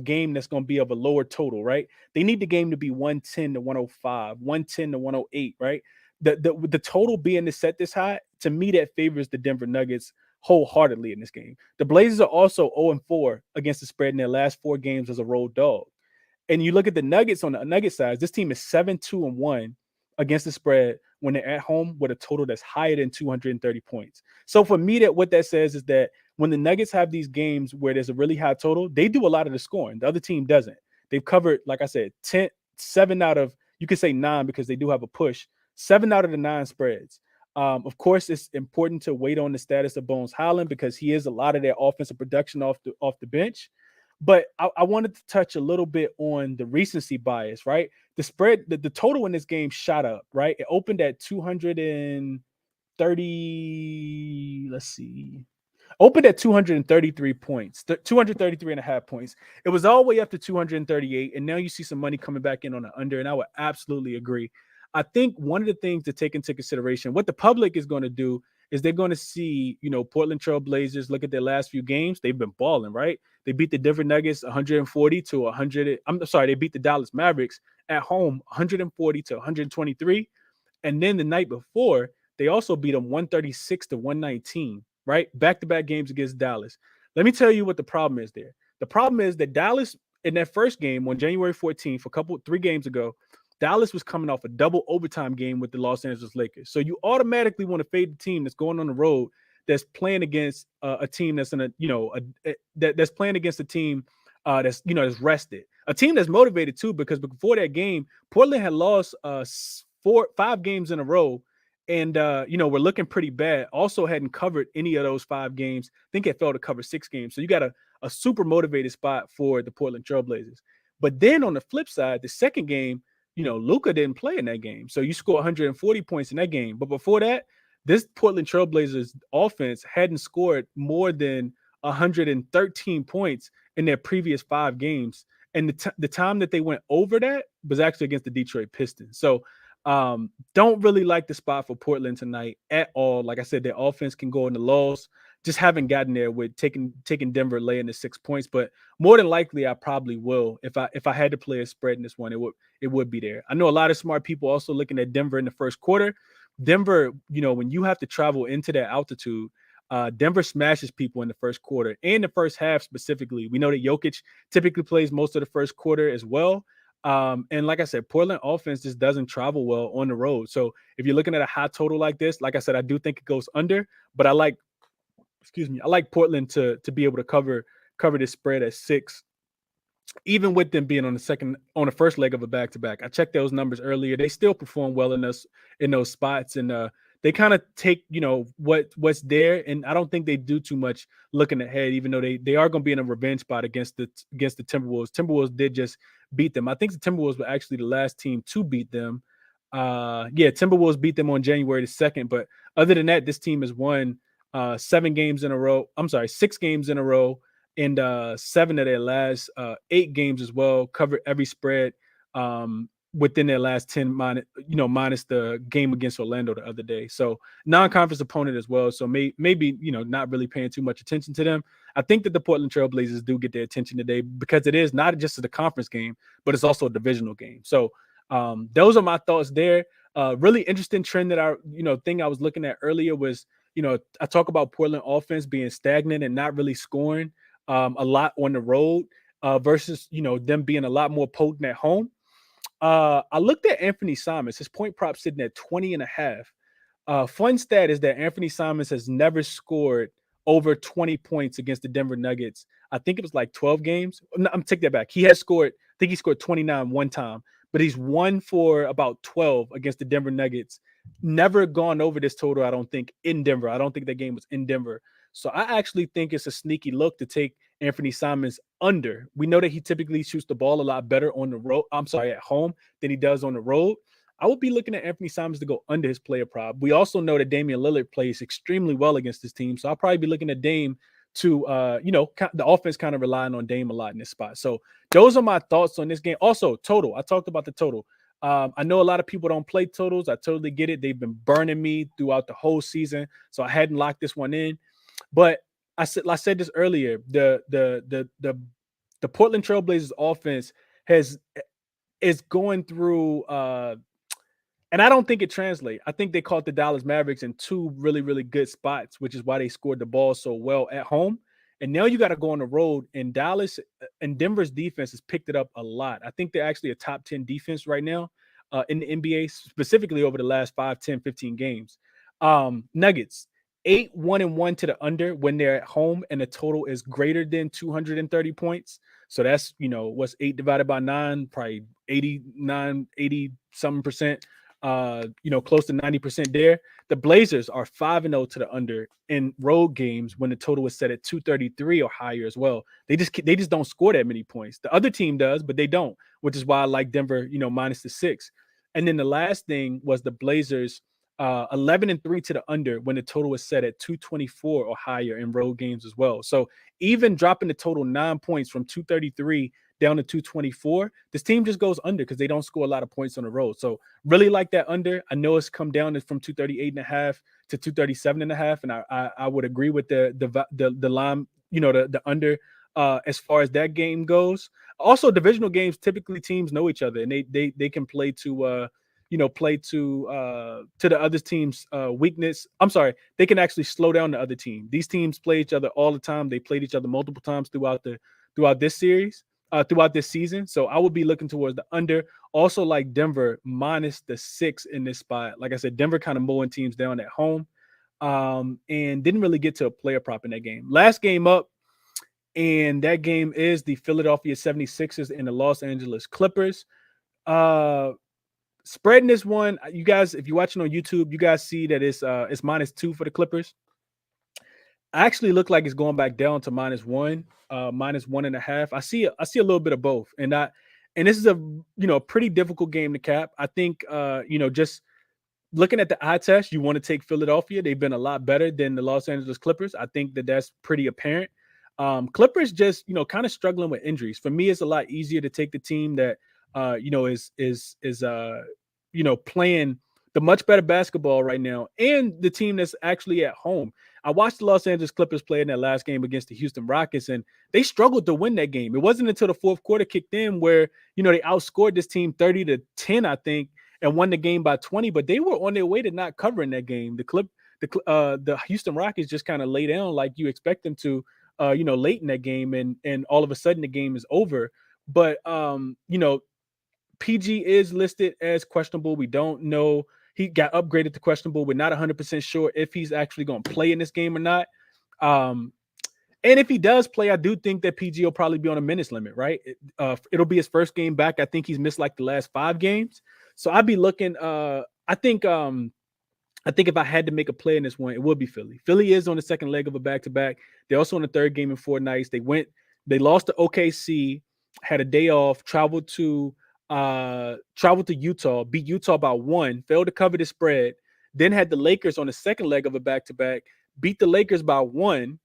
S1: game that's going to be of a lower total, right? They need the game to be 110 to 105, 110 to 108, right? The total being to set this high, to me, that favors the Denver Nuggets wholeheartedly in this game. The Blazers are also 0-4 against the spread in their last 4 games as a road dog. And you look at the Nuggets on the Nugget side, this team is 7-2-1 against the spread when they're at home with a total that's higher than 230 points. So for me, what that says is that when the Nuggets have these games where there's a really high total, they do a lot of the scoring. The other team doesn't. They've covered, like I said, 7 out of, you could say 9 because they do have a push, 7 out of the 9 spreads. Of course, it's important to wait on the status of Bones Highland because he is a lot of their offensive production off the bench. But I wanted to touch a little bit on the recency bias, right? The spread, the total in this game shot up, right? It opened at 230. Let's see. Opened at 233 points, 233 and a half points. It was all the way up to 238. And now you see some money coming back in on the under. And I would absolutely agree. I think one of the things to take into consideration, what the public is going to do is they're going to see, Portland Trail Blazers look at their last few games. They've been balling, right? They beat the Denver Nuggets 140 to 100. I'm sorry, they beat the Dallas Mavericks at home 140 to 123. And then the night before, they also beat them 136 to 119, right? Back-to-back games against Dallas. Let me tell you what the problem is there. The problem is that Dallas, in that first game on January 14th, 3 games ago, Dallas was coming off a double overtime game with the Los Angeles Lakers. So you automatically want to fade the team that's going on the road, that's playing against a team that's that's playing against a team that's rested, a team that's motivated too, because before that game, Portland had lost 5 games in a row, and we're looking pretty bad. Also hadn't covered any of those 5 games. I think it fell to cover 6 games. So you got a super motivated spot for the Portland Trailblazers. But then on the flip side, the second game, Luka didn't play in that game. So you score 140 points in that game. But before that, this Portland Trailblazers offense hadn't scored more than 113 points in their previous 5 games. And the time that they went over that was actually against the Detroit Pistons. So don't really like the spot for Portland tonight at all. Like I said, their offense can go in the lulls. Just haven't gotten there with taking Denver laying the 6 points, but more than likely I probably will. If I had to play a spread in this one, it would be there. I know a lot of smart people also looking at Denver in the first quarter. Denver, when you have to travel into that altitude, Denver smashes people in the first quarter and the first half specifically. We know that Jokic typically plays most of the first quarter as well. And like I said, Portland offense just doesn't travel well on the road. So if you're looking at a high total like this, like I said, I do think it goes under, but I like Portland to be able to cover this spread at 6, even with them being on the first leg of a back-to-back. I checked those numbers earlier. They still perform well in those spots, and they kind of take what's there, and I don't think they do too much looking ahead, even though they are going to be in a revenge spot against the Timberwolves. Timberwolves did just beat them. I think the Timberwolves were actually the last team to beat them. Timberwolves beat them on January the 2nd, but other than that, this team has won 6 games in a row, and 7 of their last 8 games as well, covered every spread within their last 10 minus the game against Orlando the other day. So non-conference opponent as well. So maybe not really paying too much attention to them. I think that the Portland Trailblazers do get their attention today because it is not just a conference game, but it's also a divisional game. So those are my thoughts there. Really interesting trend that thing I was looking at earlier was, I talk about Portland offense being stagnant and not really scoring a lot on the road versus, them being a lot more potent at home. I looked at Anthony Simons, his point prop sitting at 20.5. Fun stat is that Anthony Simons has never scored over 20 points against the Denver Nuggets. I think it was like 12 games. No, I'm take that back. I think he scored 29 one time, but he's 1 for about 12 against the Denver Nuggets. Never gone over this total, I don't think, in Denver. I don't think that game was in Denver. So I actually think it's a sneaky look to take Anthony Simons under. We know that he typically shoots the ball a lot better on the road. I'm sorry, at home than he does on the road. I would be looking at Anthony Simons to go under his player prop. We also know that Damian Lillard plays extremely well against this team. So I'll probably be looking at Dame to, the offense kind of relying on Dame a lot in this spot. So those are my thoughts on this game. Also, total. I talked about the total. I know a lot of people don't play totals. I totally get it. They've been burning me throughout the whole season. So I hadn't locked this one in. But I said this earlier. The Portland Trailblazers offense is going through and I don't think it translates. I think they caught the Dallas Mavericks in two really, really good spots, which is why they scored the ball so well at home. And now you got to go on the road. And Dallas and Denver's defense has picked it up a lot. I think they're actually a top 10 defense right now in the NBA, specifically over the last 5, 10, 15 games. Nuggets, 8-1-1 to the under when they're at home, and the total is greater than 230 points. So that's, what's 8 divided by 9, probably 89, 80 something percent. Close to 90% there. The Blazers are 5-0 to the under in road games when the total is set at 233 or higher as well. They just don't score that many points. The other team does, but they don't, which is why I like Denver, minus the 6. And then the last thing was the Blazers 11-3 to the under when the total was set at 224 or higher in road games as well. So even dropping the total 9 points from 233 down to 224, this team just goes under because they don't score a lot of points on the road. So really like that under. I know it's come down from 238.5 to 237.5, and I would agree with the line, the under as far as that game goes. Also, divisional games, typically teams know each other and they can play to the other team's weakness. I'm sorry, they can actually slow down the other team. These teams play each other all the time. They played each other multiple times throughout this series. Throughout this season. So I would be looking towards the under. Also like Denver minus the 6 in this spot. Like I said, Denver kind of mowing teams down at home and didn't really get to a player prop in that game. Last game up, and that game is the Philadelphia 76ers and the Los Angeles Clippers. Spreading this one, you guys, if you're watching on YouTube, you guys see that it's -2 for the Clippers. Actually look like it's going back down to -1, -1.5. I see a little bit of both. And this is a pretty difficult game to cap. I think just looking at the eye test, you want to take Philadelphia. They've been a lot better than the Los Angeles Clippers. I think that's pretty apparent. Clippers just kind of struggling with injuries. For me, it's a lot easier to take the team that is playing the much better basketball right now, and the team that's actually at home. I watched the Los Angeles Clippers play in that last game against the Houston Rockets, and they struggled to win that game. It wasn't until the fourth quarter kicked in where, they outscored this team 30-10, I think, and won the game by 20, but they were on their way to not covering that game. The Houston Rockets just kind of lay down like you expect them to, late in that game, and all of a sudden the game is over. But, PG is listed as questionable. We don't know. He got upgraded to questionable. We're not 100% sure if he's actually going to play in this game or not. And if he does play, I do think that PG will probably be on a minutes limit, right? It'll be his first game back. I think he's missed like the last 5 games. So I'd be looking. I think if I had to make a play in this one, it would be Philly. Philly is on the second leg of a back-to-back. They're also on the third game in 4 nights. They lost to OKC, had a day off, traveled to Utah, beat Utah by 1, failed to cover the spread, then had the Lakers on the second leg of a back-to-back, beat the Lakers by 1,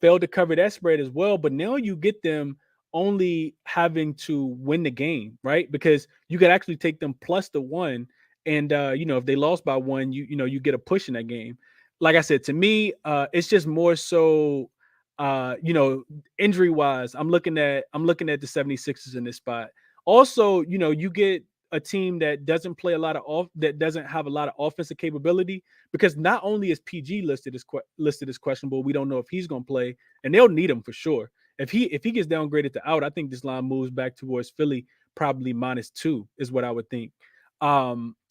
S1: failed to cover that spread as well. But now you get them only having to win the game, right? Because you could actually take them plus the 1. And, if they lost by 1, you get a push in that game. Like I said, to me, it's just more so, injury wise, I'm looking at the 76ers in this spot. Also, you get a team that doesn't play that doesn't have a lot of offensive capability, because not only is PG listed as questionable, we don't know if he's going to play, and they'll need him for sure. If he gets downgraded to out, I think this line moves back towards Philly, probably -2 is what I would think.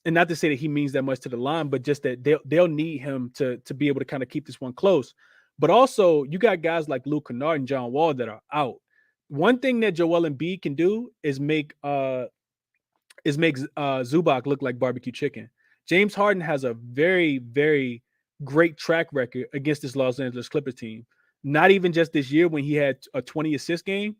S1: And not to say that he means that much to the line, but just that they'll need him to be able to kind of keep this one close. But also, you got guys like Luke Kennard and John Wall that are out. One thing that Joel Embiid can do is make is make Zubac look like barbecue chicken. James Harden has a very, very great track record against this Los Angeles Clippers team. Not even just this year when he had a 20 assist game,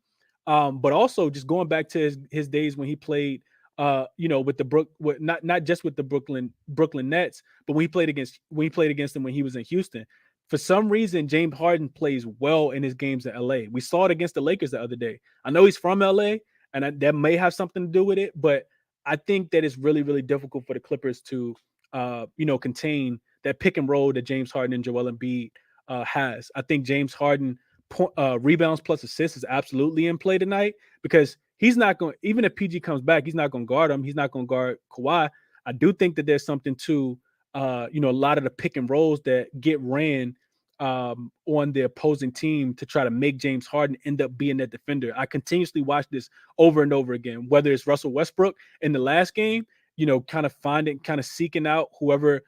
S1: but also just going back to his days when he played, with the not just with the Brooklyn Nets, but when he played against them when he was in Houston. For some reason, James Harden plays well in his games in LA. We saw it against the Lakers the other day. I know he's from LA, and that may have something to do with it, but I think that it's really, really difficult for the Clippers to, contain that pick and roll that James Harden and Joel Embiid has. I think James Harden rebounds plus assists is absolutely in play tonight because he's not going. Even if PG comes back, he's not going to guard him. He's not going to guard Kawhi. I do think that there's something to, a lot of the pick and rolls that get ran on the opposing team to try to make James Harden end up being that defender. I continuously watch this over and over again, whether it's Russell Westbrook in the last game, kind of seeking out whoever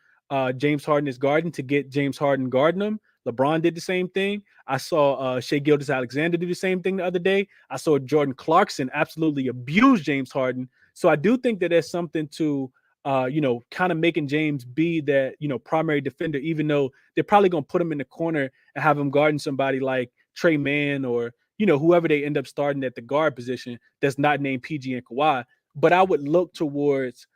S1: James Harden is guarding to get James Harden guarding him. LeBron did the same thing. I saw Shai Gilgeous-Alexander do the same thing the other day. I saw Jordan Clarkson absolutely abuse James Harden. So I do think that there's something to kind of making James be that, primary defender, even though they're probably going to put him in the corner and have him guarding somebody like Trey Mann or, whoever they end up starting at the guard position that's not named PG and Kawhi. But I would look towards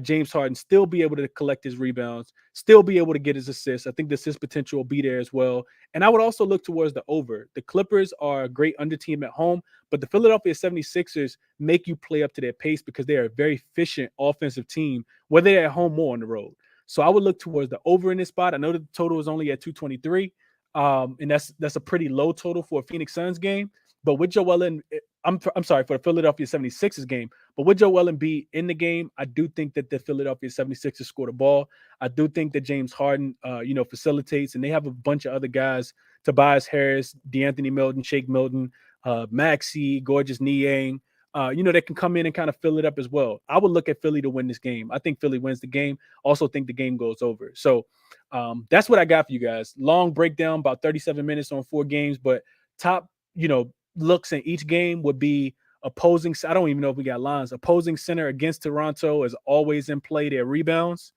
S1: James Harden still be able to collect his rebounds, still be able to get his assists. I think the assist potential will be there as well. And I would also look towards the over. The Clippers are a great under team at home, but the Philadelphia 76ers make you play up to their pace because they are a very efficient offensive team, whether they're at home or on the road. So I would look towards the over in this spot. I know the total is only at 223, and that's a pretty low total for a Phoenix Suns game. But with Joel and I'm sorry, for the Philadelphia 76ers game, but with Joel Embiid in the game, I do think that the Philadelphia 76ers score the ball. I do think that James Harden, facilitates, and they have a bunch of other guys, Tobias Harris, DeAnthony Melton, Shake Milton, Maxey, Gorgeous Niang, that can come in and kind of fill it up as well. I would look at Philly to win this game. I think Philly wins the game. Also think the game goes over. So that's what I got for you guys. Long breakdown, about 37 minutes on 4 games, but top, looks in each game would be opposing. I don't even know if we got lines. Opposing center against Toronto is always in play. Their rebounds.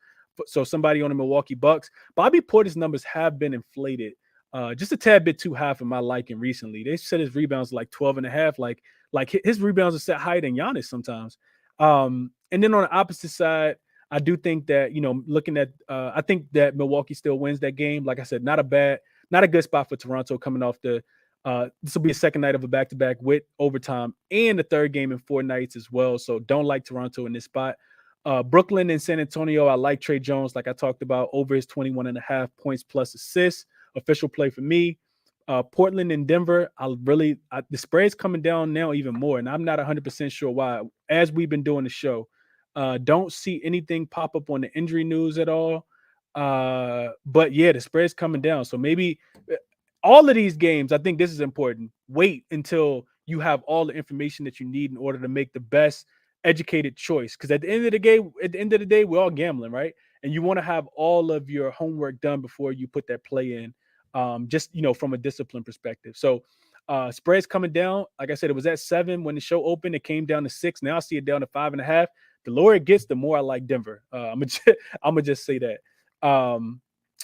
S1: So somebody on the Milwaukee Bucks. Bobby Portis numbers have been inflated just a tad bit too high for my liking recently. They said his rebounds like 12 and a half. Like his rebounds are set higher than Giannis sometimes. And then on the opposite side, I do think that, looking at, I think that Milwaukee still wins that game. Like I said, not a good spot for Toronto coming off this will be a second night of a back-to-back with overtime and the third game in 4 nights as well. So don't like Toronto in this spot. Brooklyn and San Antonio, I like Trey Jones, like I talked about, over his 21.5 points plus assists. Official play for me. Portland and Denver, the spread's coming down now even more, and I'm not 100% sure why. As we've been doing the show, don't see anything pop up on the injury news at all. But yeah, the spread's coming down. So maybe all of these games, I think this is important. Wait until you have all the information that you need in order to make the best educated choice. Because at the end of the day, we're all gambling, right? And you want to have all of your homework done before you put that play in. Just from a discipline perspective. So spreads coming down. Like I said, it was at 7 when the show opened. It came down to 6. Now I see it down to 5.5. The lower it gets, the more I like Denver. I'm gonna just say that.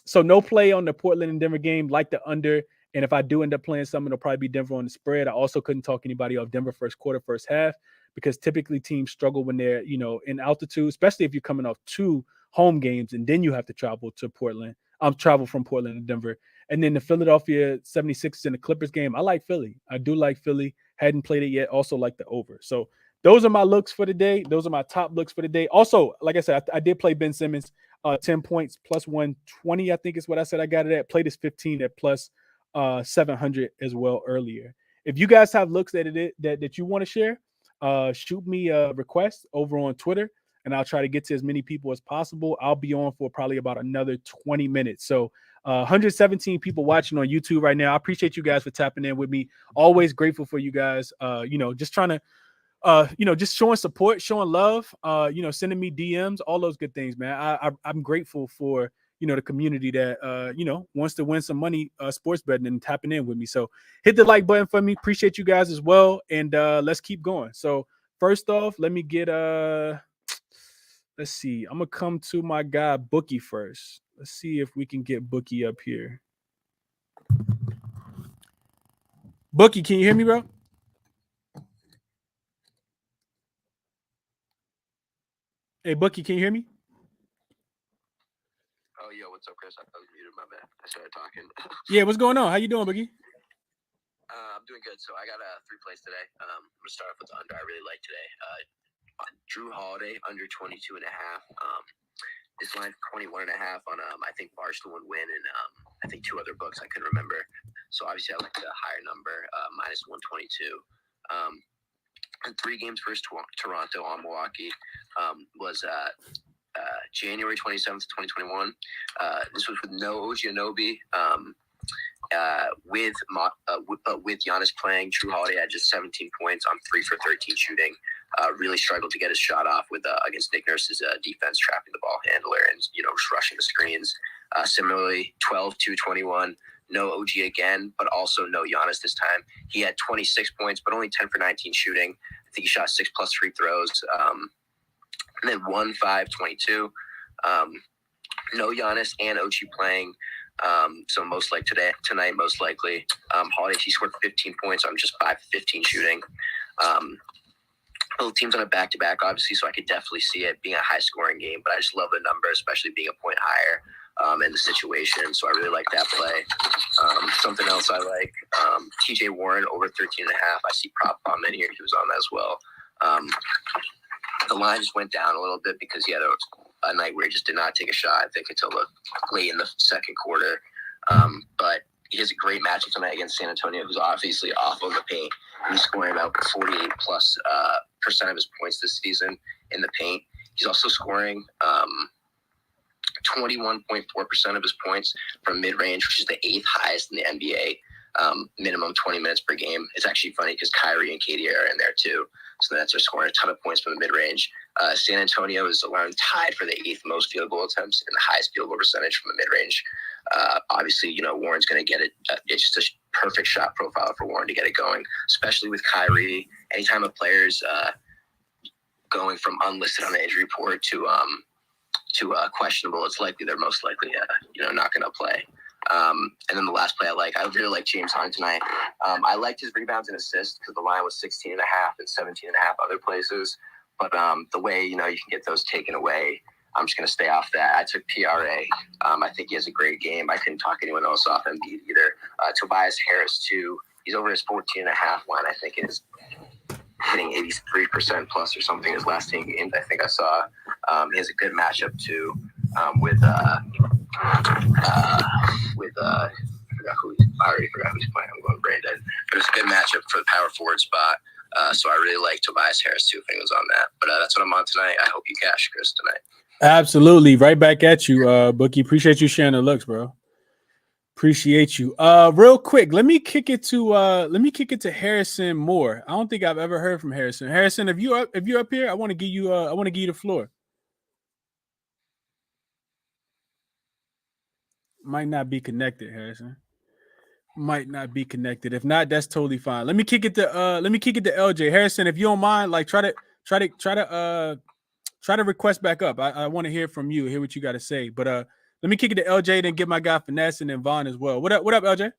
S1: So no play on the Portland and Denver game, like the under. And if I do end up playing something, it'll probably be Denver on the spread. I also couldn't talk anybody off Denver first quarter, first half, because typically teams struggle when they're, in altitude, especially if you're coming off 2 home games and then you have to travel to Portland. Travel from Portland to Denver. And then the Philadelphia 76ers and the Clippers game, I like Philly. I do like Philly. Hadn't played it yet. Also like the over. So those are my looks for the day. Those are my top looks for the day. Also, like I said, I did play Ben Simmons, 10 points plus 120, I think is what I said I got it at. Played his 15 at plus 700 as well earlier. If you guys have looks that you want to share, shoot me a request over on Twitter, and I'll try to get to as many people as possible. I'll be on for probably about another 20 minutes. So 117 people watching on YouTube right now. I appreciate you guys for tapping in with me. Always grateful for you guys. Just trying to just showing support, showing love, sending me DMs, all those good things, man. I'm grateful for, the community that, wants to win some money, sports betting and tapping in with me. So hit the like button for me. Appreciate you guys as well. And let's keep going. So first off, let me get, Let's see. I'm gonna come to my guy Bookie first. Let's see if we can get Bookie up here. Bookie, can you hear me, bro? Hey, Bookie, can you hear me?
S2: Oh, yo, what's up, Chris? I was muted, my bad. I started talking.
S1: Yeah, what's going on? How you doing, Bookie?
S2: I'm doing good. So I got 3 plays today. I'm going to start off with the under I really like today. Drew Holiday, under 22.5. This line's 21.5 on, I think, Barstool and Win, and I think 2 other books I couldn't remember. So obviously I like the higher number, minus 122. And 3 games versus Toronto on Milwaukee was January 27th, 2021. This was with no OG Anunoby. With Giannis playing, Drew Holiday had just 17 points on 3 for 13 shooting. Really struggled to get his shot off with against Nick Nurse's defense, trapping the ball handler and just rushing the screens. Similarly, 12-21. No OG again, but also no Giannis this time. He had 26 points, but only 10 for 19 shooting. I think he shot 6+ free throws. And then 1-5-22. No Giannis and OG playing. So most like tonight, most likely. Holiday, he scored 15 points on just 5-15 shooting. Both teams on a back-to-back, obviously, so I could definitely see it being a high-scoring game, but I just love the number, especially being a point higher in the situation, so I really like that play. Something else I like, TJ Warren over 13.5. I see prop bomb in here. He was on that as well. The line just went down a little bit because he had a night where he just did not take a shot, I think, until late in the second quarter. But he has a great matchup tonight against San Antonio, who's obviously off of the paint. He's scoring about 48+% of his points this season in the paint. He's also scoring 21.4% of his points from mid-range, which is the 8th highest in the NBA. Minimum 20 minutes per game. It's actually funny because Kyrie and KD are in there too. So the Nets are scoring a ton of points from the mid-range. San Antonio is tied for the 8th most field goal attempts and the highest field goal percentage from the mid-range. Obviously, Warren's going to get it. It's just a perfect shot profile for Warren to get it going, especially with Kyrie. Anytime a player's going from unlisted on the injury report to questionable, it's likely they're most likely not going to play. And then the last play I really like James Harden tonight. I liked his rebounds and assists because the line was 16.5 and 17.5 other places. But the way, you can get those taken away, I'm just going to stay off that. I took PRA. I think he has a great game. I couldn't talk anyone else off Embiid either. Tobias Harris, too. He's over his 14.5 line. I think it is hitting 83% plus or something his last 10 games. I think I saw. He has a good matchup, too, I already forgot who's playing. I'm going brain dead. But it's a good matchup for the power forward spot. So I really like Tobias Harris too if anyone's on that. But that's what I'm on tonight. I hope you cash, Chris, tonight.
S1: Absolutely. Right back at you, Bookie. Appreciate you sharing the looks, bro. Appreciate you. Real quick, let me kick it to Harrison Moore. I don't think I've ever heard from Harrison. Harrison, if you're up here, I want to give you the floor. Might not be connected, Harrison. Might not be connected. If not, that's totally fine. Let me kick it to LJ. Harrison, if you don't mind, like try to request back up. I want to hear from you, hear what you got to say. But let me kick it to LJ, then get my guy Finesse and then Vaughn as well. What up, LJ?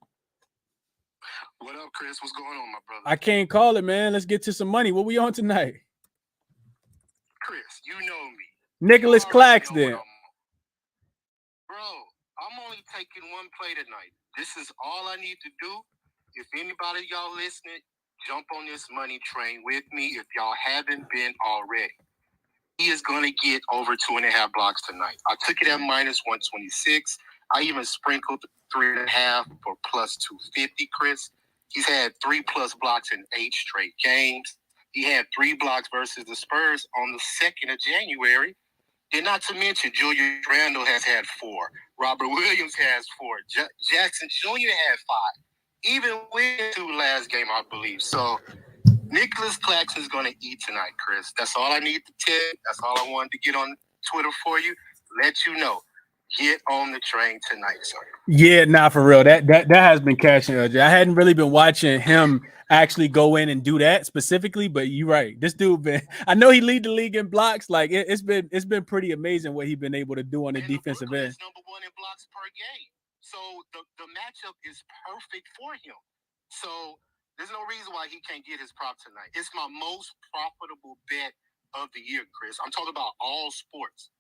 S3: What up, Chris? What's going on, my brother?
S1: I can't call it, man. Let's get to some money. What we on tonight?
S3: Chris, you know me.
S1: Nicholas Claxton.
S3: Bro, I'm only taking one play tonight. This is all I need to do. If anybody y'all listening, jump on this money train with me if y'all haven't been already. He is going to get over 2.5 blocks tonight. I took it at minus 126. I even sprinkled 3.5 for plus 250, Chris. He's had 3+ blocks in 8 straight games. He had 3 blocks versus the Spurs on the 2nd of January. And not to mention, Julius Randle has had 4. Robert Williams has 4. Jackson Jr. had 5. Even with 2 last game, I believe. So Nicholas Claxton is going to eat tonight, Chris. That's all I need to tell you. That's all I wanted to get on Twitter for you. Let you know. Get on the train tonight, sir.
S1: Yeah, nah, for real. That has been catching LJ. I hadn't really been watching him actually go in and do that specifically, but you're right. This dude been. I know he lead the league in blocks. Like it's been pretty amazing what he's been able to do on the defensive end.
S3: Is number 1 in blocks per game. So the matchup is perfect for him. So there's no reason why he can't get his prop tonight. It's my most profitable bet of the year, Chris. I'm talking about all sports.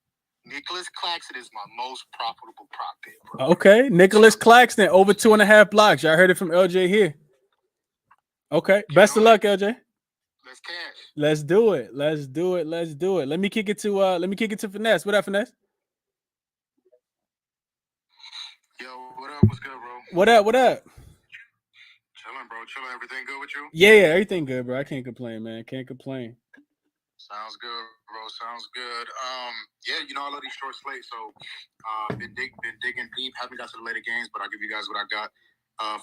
S3: Nicholas Claxton is my most profitable prop bet, bro.
S1: Okay, Nicholas Claxton over 2.5 blocks. Y'all heard it from LJ here. Okay, best of luck, LJ.
S3: Let's cash.
S1: Let's do it. Let's do it. Let's do it. Let me kick it to Finesse. What up, Finesse?
S3: Yo, what up? What's good, bro?
S1: What up? What up?
S3: Chilling, bro. Chilling. Everything good with you?
S1: Yeah, everything good, bro. I can't complain, man. Can't complain.
S3: Sounds good, bro. Sounds good. Yeah, you know I love these short slates, so been digging deep. Haven't got to the later games, but I'll give you guys what I got.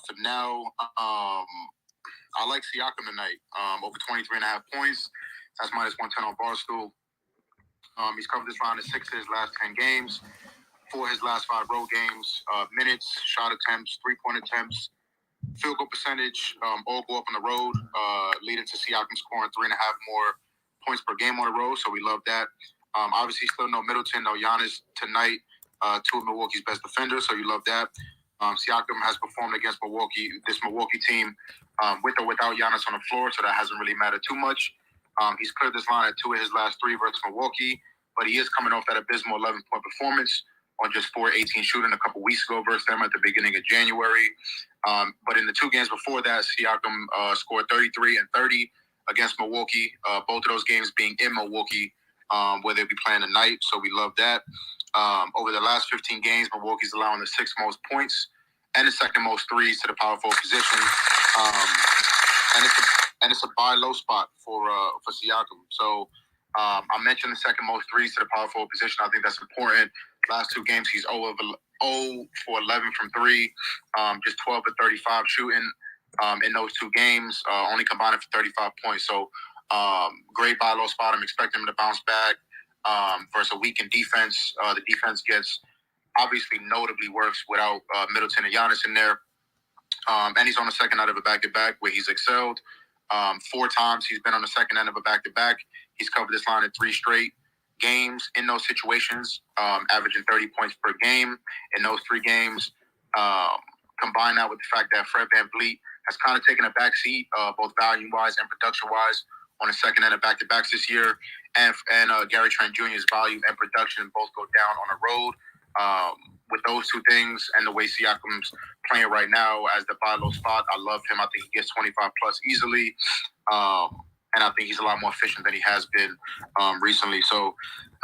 S3: For now, I like Siakam tonight. Over 23.5 points. That's minus 110 on Barstool. He's covered this line in 6 of his last 10 games, 4 of his last 5 road games. Minutes, shot attempts, 3-point attempts, field goal percentage, all go up on the road, leading to Siakam scoring 3.5 more points per game on the road. So we love that. Obviously, still no Middleton, no Giannis tonight. 2 of Milwaukee's best defenders, so you love that. Siakam has performed against this Milwaukee team, with or without Giannis on the floor, so that hasn't really mattered too much. He's cleared this line at 2 of his last 3 versus Milwaukee, but he is coming off that abysmal 11-point performance on just 4-18 shooting a couple weeks ago versus them at the beginning of January. But in the 2 games before that, Siakam scored 33 and 30 against Milwaukee, both of those games being in Milwaukee, where they'll be playing tonight, so we love that. Over the last 15 games, Milwaukee's allowing the 6th most points and the 2nd most threes to the power forward position. And it's a buy low spot for Siakam. So I mentioned the 2nd most threes to the power forward position. I think that's important. Last 2 games, he's 0 for 11 from 3, just 12 to 35 shooting in those 2 games, only combining for 35 points. So great buy low spot. I'm expecting him to bounce back versus a weakened defense. The defense gets obviously notably worse without Middleton and Giannis in there. And he's on the 2nd out of a back-to-back where he's excelled. 4 times he's been on the 2nd end of a back-to-back. He's covered this line in 3 straight games in those situations, averaging 30 points per game in those 3 games. Combine that with the fact that Fred VanVleet has kind of taken a backseat, both value-wise and production-wise, on the 2nd end of back-to-backs this year. And Gary Trent Jr.'s value and production both go down on the road. With those 2 things and the way Siakam's playing right now as the buy low spot, I love him. I think he gets 25 plus easily. And I think he's a lot more efficient than he has been recently. So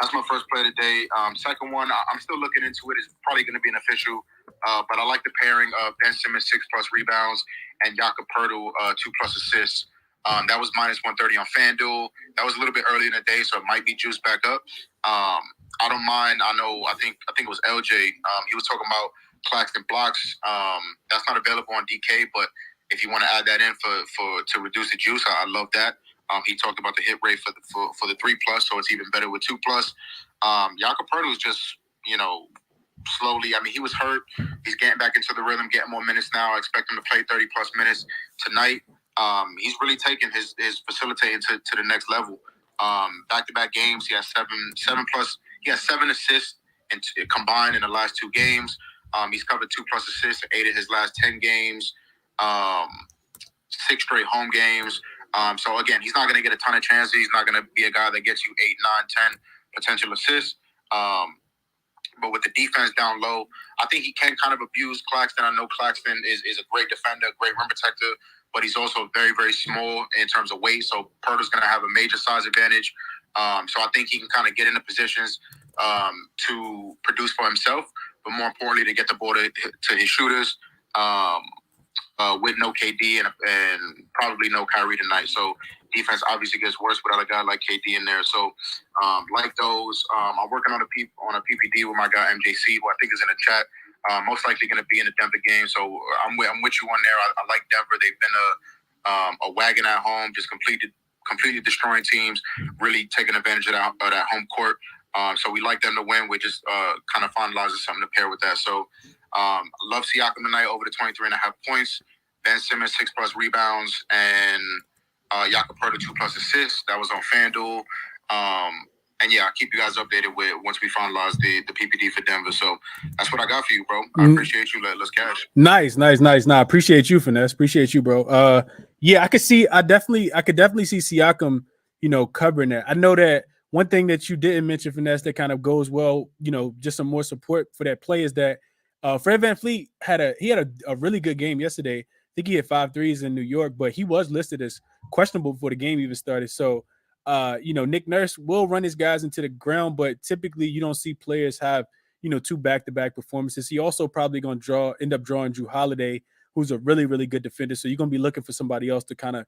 S3: that's my first play today. Second one, I'm still looking into it. It's probably going to be an official. But I like the pairing of Ben Simmons, 6+ rebounds, and Jakob Poeltl, 2+ assists. That was minus 130 on FanDuel. That was a little bit early in the day, so it might be juiced back up. I don't mind. I think it was LJ. He was talking about Claxton blocks. That's not available on DK, but if you want to add that in to reduce the juice, I love that. He talked about the hit rate for the 3+, so it's even better with 2+. Jakob Poeltl is just, slowly. I mean, he was hurt. He's getting back into the rhythm, getting more minutes now. I expect him to play 30+ minutes tonight. He's really taken his facilitating to the next level. Back-to-back games, he has 7 assists combined in the last 2 games. He's covered 2+ assists in 8 of his last 10 games. 6 straight home games. So again, he's not going to get a ton of chances. He's not going to be a guy that gets you 8, 9, 10 potential assists. But with the defense down low, I think he can kind of abuse Claxton. I know Claxton is a great defender, great rim protector, but he's also very, very small in terms of weight. So Poeltl's going to have a major size advantage. So I think he can kind of get into positions to produce for himself, but more importantly, to get the ball to his shooters with no KD and probably no Kyrie tonight. So defense obviously gets worse without a guy like KD in there. So like those, I'm working on a PPD with my guy MJC, who I think is in the chat. Most likely going to be in the Denver game. So I'm with you on there. I like Denver. They've been a wagon at home, just completely destroying teams, really taking advantage of that home court So we like them to win. We're just kind of finalizing something to pair with that. So love Siakam tonight over the 23.5 points. Ben Simmons 6+ rebounds and Jakob Poeltl 2+ assists. That was on FanDuel. And yeah, I'll keep you guys updated with once we finalize the PPD for Denver. So that's what I got for you, bro. I appreciate you. Let's cash.
S1: Nice. Nah, appreciate you, Finesse. Appreciate you, bro. Yeah, I could definitely see Siakam, covering that. I know that one thing that you didn't mention, Finesse, that kind of goes well, just some more support for that play is that Fred VanVleet had a really good game yesterday. I think he had 5 threes in New York, but he was listed as questionable before the game even started. So Nick Nurse will run his guys into the ground, but typically you don't see players have, 2 back-to-back performances. He also probably going to end up drawing Drew Holiday, who's a really, really good defender. So you're going to be looking for somebody else to kind of,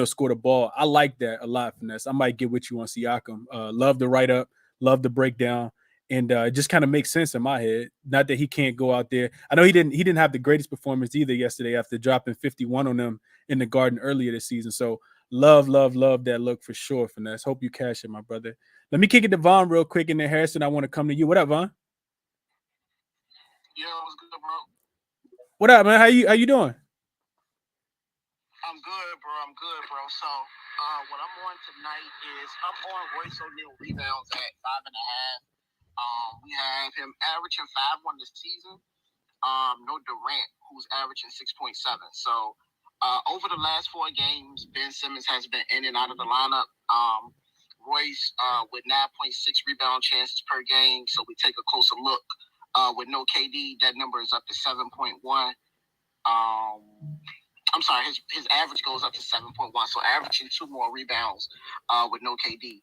S1: score the ball. I like that a lot, Finesse. I might get with you on Siakam. Love the write-up, love the breakdown. And it just kind of makes sense in my head. Not that he can't go out there. I know he didn't have the greatest performance either yesterday after dropping 51 on them in the Garden earlier this season. So love that look for sure, Finesse. Hope you cash it, my brother. Let me kick it to Vaughn real quick, and then Harrison, I want to come to you. What up, Vaughn?
S3: Yeah, what's good, bro?
S1: What up, man? How you doing?
S3: I'm good, bro. So what I'm on tonight is I'm on Royce O'Neal rebounds at 5.5. We have him averaging 5 this season. No Durant, who's averaging 6.7. So over the last 4 games, Ben Simmons has been in and out of the lineup. Royce with 9.6 rebound chances per game. So we take a closer look. With no KD, that number is up to 7.1. I'm sorry, his average goes up to 7.1. So averaging 2 more rebounds with no KD.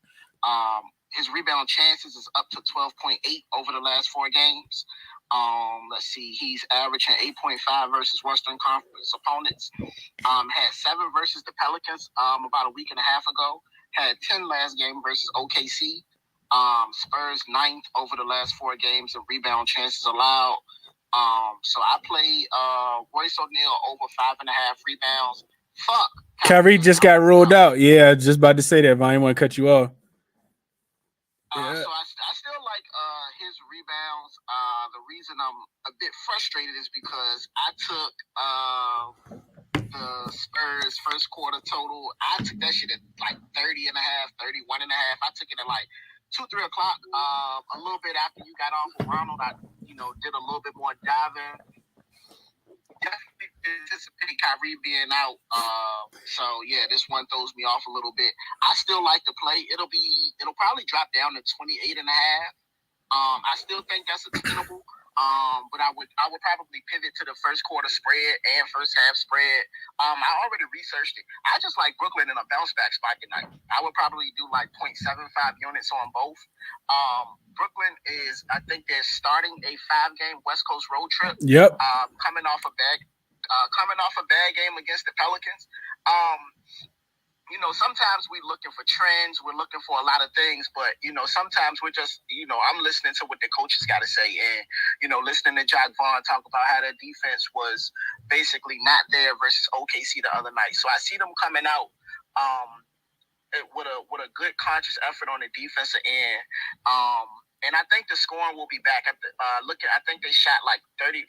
S3: His rebound chances is up to 12.8 over the last 4 games. Let's see, he's averaging 8.5 versus Western Conference opponents. Had 7 versus the Pelicans about a week and a half ago. Had 10 last game versus OKC. Spurs 9th over the last 4 games of rebound chances allowed. So I play Royce O'Neal over 5.5 rebounds. Fuck.
S1: Kyrie just got ruled out. Yeah, just about to say that, Vaughn. I didn't want to cut you off.
S3: Yeah. So I still like his rebounds. The reason I'm a bit frustrated is because I took the Spurs first quarter total. I took that shit at like 30.5, 31.5. I took it at like 2-3 o'clock. A little bit after you got off with Ronald, I did a little bit more diving. Definitely anticipate Kyrie being out. So yeah, this one throws me off a little bit. I still like to play. It'll probably drop down to 28.5. I still think that's attainable. But I would probably pivot to the first quarter spread and first half spread. I already researched it. I just like Brooklyn in a bounce back spot tonight. I would probably do like 0.75 units on both. Brooklyn I think they're starting a 5-game West Coast road trip.
S1: Yep.
S3: Coming off a bad game against the Pelicans. Sometimes we're looking for trends, we're looking for a lot of things, but, sometimes we're just, I'm listening to what the coaches got to say and, listening to Jack Vaughn talk about how their defense was basically not there versus OKC the other night. So I see them coming out with a good conscious effort on the defensive end. And I think the scoring will be back. I think they shot like 39%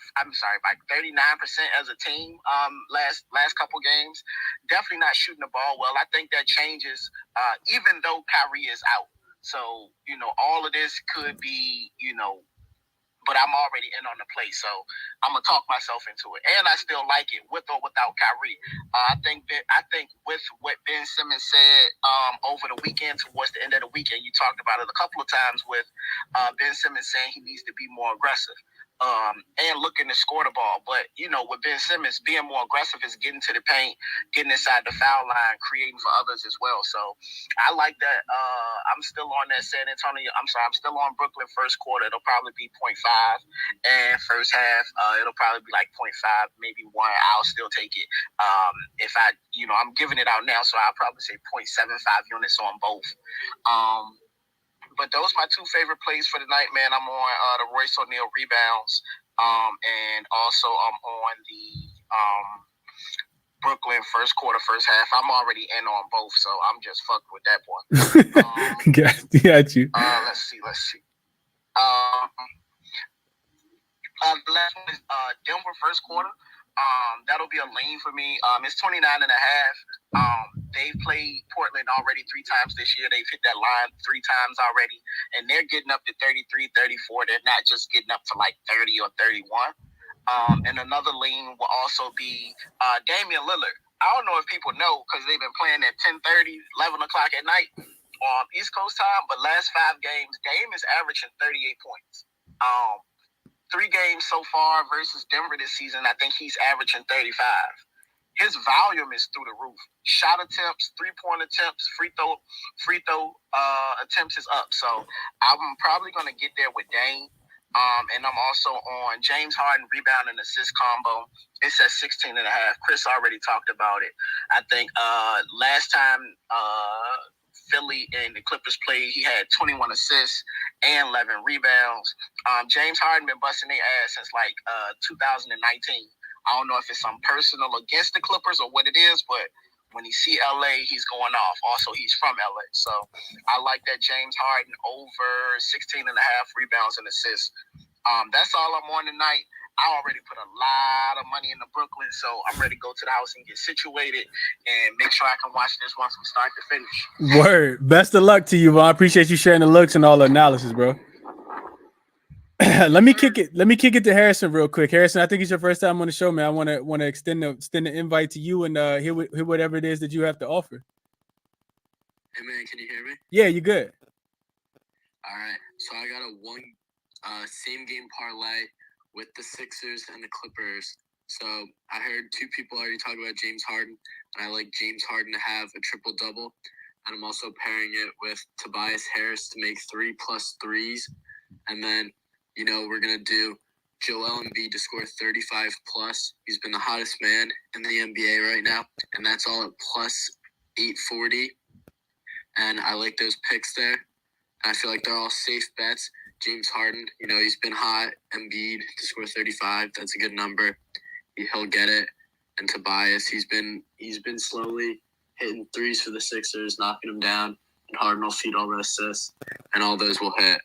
S3: as a team last couple games. Definitely not shooting the ball well. I think that changes even though Kyrie is out. So, all of this could be, but I'm already in on the play, so I'm gonna talk myself into it, and I still like it with or without Kyrie. I think with what Ben Simmons said over the weekend, towards the end of the weekend, you talked about it a couple of times with Ben Simmons saying he needs to be more aggressive and looking to score the ball. But with Ben Simmons, being more aggressive is getting to the paint, getting inside the foul line, creating for others as well. So I like that. I'm still on that San Antonio. I'm still on Brooklyn first quarter. It'll probably be 0.5, and first half it'll probably be like 0.5, maybe 1. I'll still take it. If I'm giving it out now, so I'll probably say 0.75 units on both. But those are my 2 favorite plays for the night, man. I'm on the Royce O'Neal rebounds, and also I'm on Brooklyn, first quarter, first half. I'm already in on both, so I'm just fucked with that one.
S1: Got you.
S3: Let's see. The last one is Denver first quarter. That'll be a lane for me. It's 29 and a half. They've played Portland already 3 times this year. They've hit that line 3 times already, and they're getting up to 33, 34. They're not just getting up to like 30 or 31. And another lane will also be Damian Lillard. I don't know if people know because they've been playing at 10:30, 11 o'clock at night on East Coast time, but last 5 games, Dame is averaging 38 points. 3 games so far versus Denver this season, I think he's averaging 35. His volume is through the roof. Shot attempts, 3-point attempts, free throw attempts is up. So I'm probably going to get there with Dame. And I'm also on James Harden rebound and assist combo. It's at 16 and a half. Chris already talked about it. I think last time Philly and the Clippers played, he had 21 assists and 11 rebounds. James Harden been busting their ass since like 2019. I don't know if it's something personal against the Clippers or what it is, but when he see LA, he's going off. Also, he's from LA. So I like that James Harden over 16 and a half rebounds and assists. That's all I'm on tonight. I already put a lot of money into Brooklyn, so I'm ready to go to the house and get situated and make sure I can watch this one from start to finish.
S1: Word. Best of luck to you, Vaughn. I appreciate you sharing the looks and all the analysis, bro. Let me kick it to Harrison real quick. Harrison, I think it's your first time on the show, man. I want to extend the invite to you and hear whatever it is that you have to offer.
S4: Hey man, can you hear me?
S1: Yeah, you good.
S4: All right. So I got a one same game parlay with the Sixers and the Clippers. So I heard 2 people already talk about James Harden, and I like James Harden to have a triple double. And I'm also pairing it with Tobias Harris to make 3+ threes. And then, we're going to do Joel Embiid to score 35+. He's been the hottest man in the NBA right now, and that's all at plus 840. And I like those picks there. I feel like they're all safe bets. James Harden, he's been hot. Embiid to score 35. That's a good number. He'll get it. And Tobias, he's been slowly hitting threes for the Sixers, knocking them down. And Harden will feed all the assists, and all those will hit.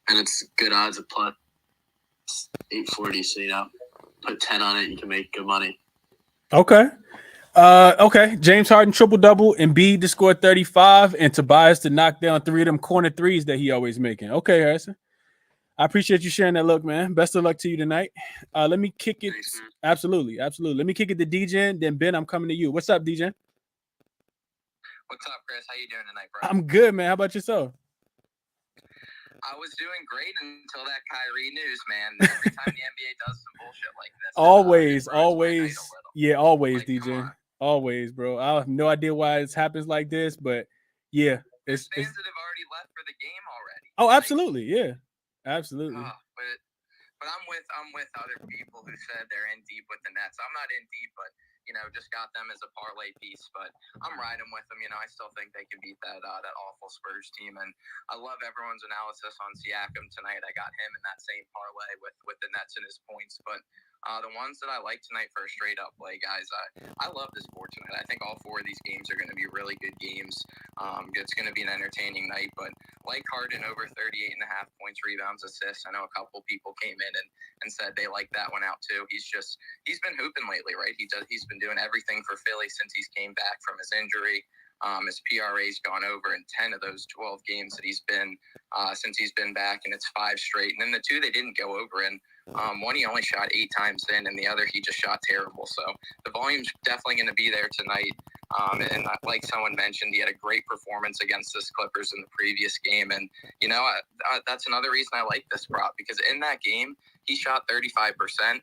S4: And it's good odds at plus 840. So, put 10 on it, you can make good money.
S1: Okay. Okay. James Harden triple-double, Embiid to score 35, and Tobias to knock down 3 of them corner threes that he always making. Okay, Harrison. I appreciate you sharing that look, man. Best of luck to you tonight. Let me kick it.
S4: Thanks, man.
S1: Absolutely. Let me kick it to DJ, then Ben, I'm coming to you. What's up, DJ?
S5: What's up, Chris? How you doing tonight, bro?
S1: I'm good, man. How about yourself?
S5: I was doing great until that Kyrie news, man. Every time the NBA does some bullshit like this.
S1: Always.
S5: Yeah,
S1: Always,
S5: like,
S1: DJ. Always, bro. I have no idea why it happens like this, but yeah.
S5: There's fans that have already left for the game already.
S1: Oh, absolutely. Yeah. Absolutely.
S5: But I'm with other people who said they're in deep with the Nets. I'm not in deep, but just got them as a parlay piece. But I'm riding with them. I still think they can beat that awful Spurs team. And I love everyone's analysis on Siakam tonight. I got him in that same parlay with the Nets and his points. But the ones that I like tonight for a straight up play, guys, I love this board tonight. I think all 4 of these games are going to be really good games. It's going to be an entertaining night, but like Harden over 38.5 points, rebounds, assists. I know a couple people came in and said they like that one out too. He's been hooping lately, right? He's been doing everything for Philly since he's came back from his injury. His PRA's gone over in 10 of those 12 games that he's been since he's been back, and it's 5 straight. And then the 2 they didn't go over in. One he only shot 8 times in, and the other he just shot terrible. So the volume's definitely going to be there tonight. And like someone mentioned, he had a great performance against this Clippers in the previous game. And, that's another reason I like this prop, because in that game, he shot 35%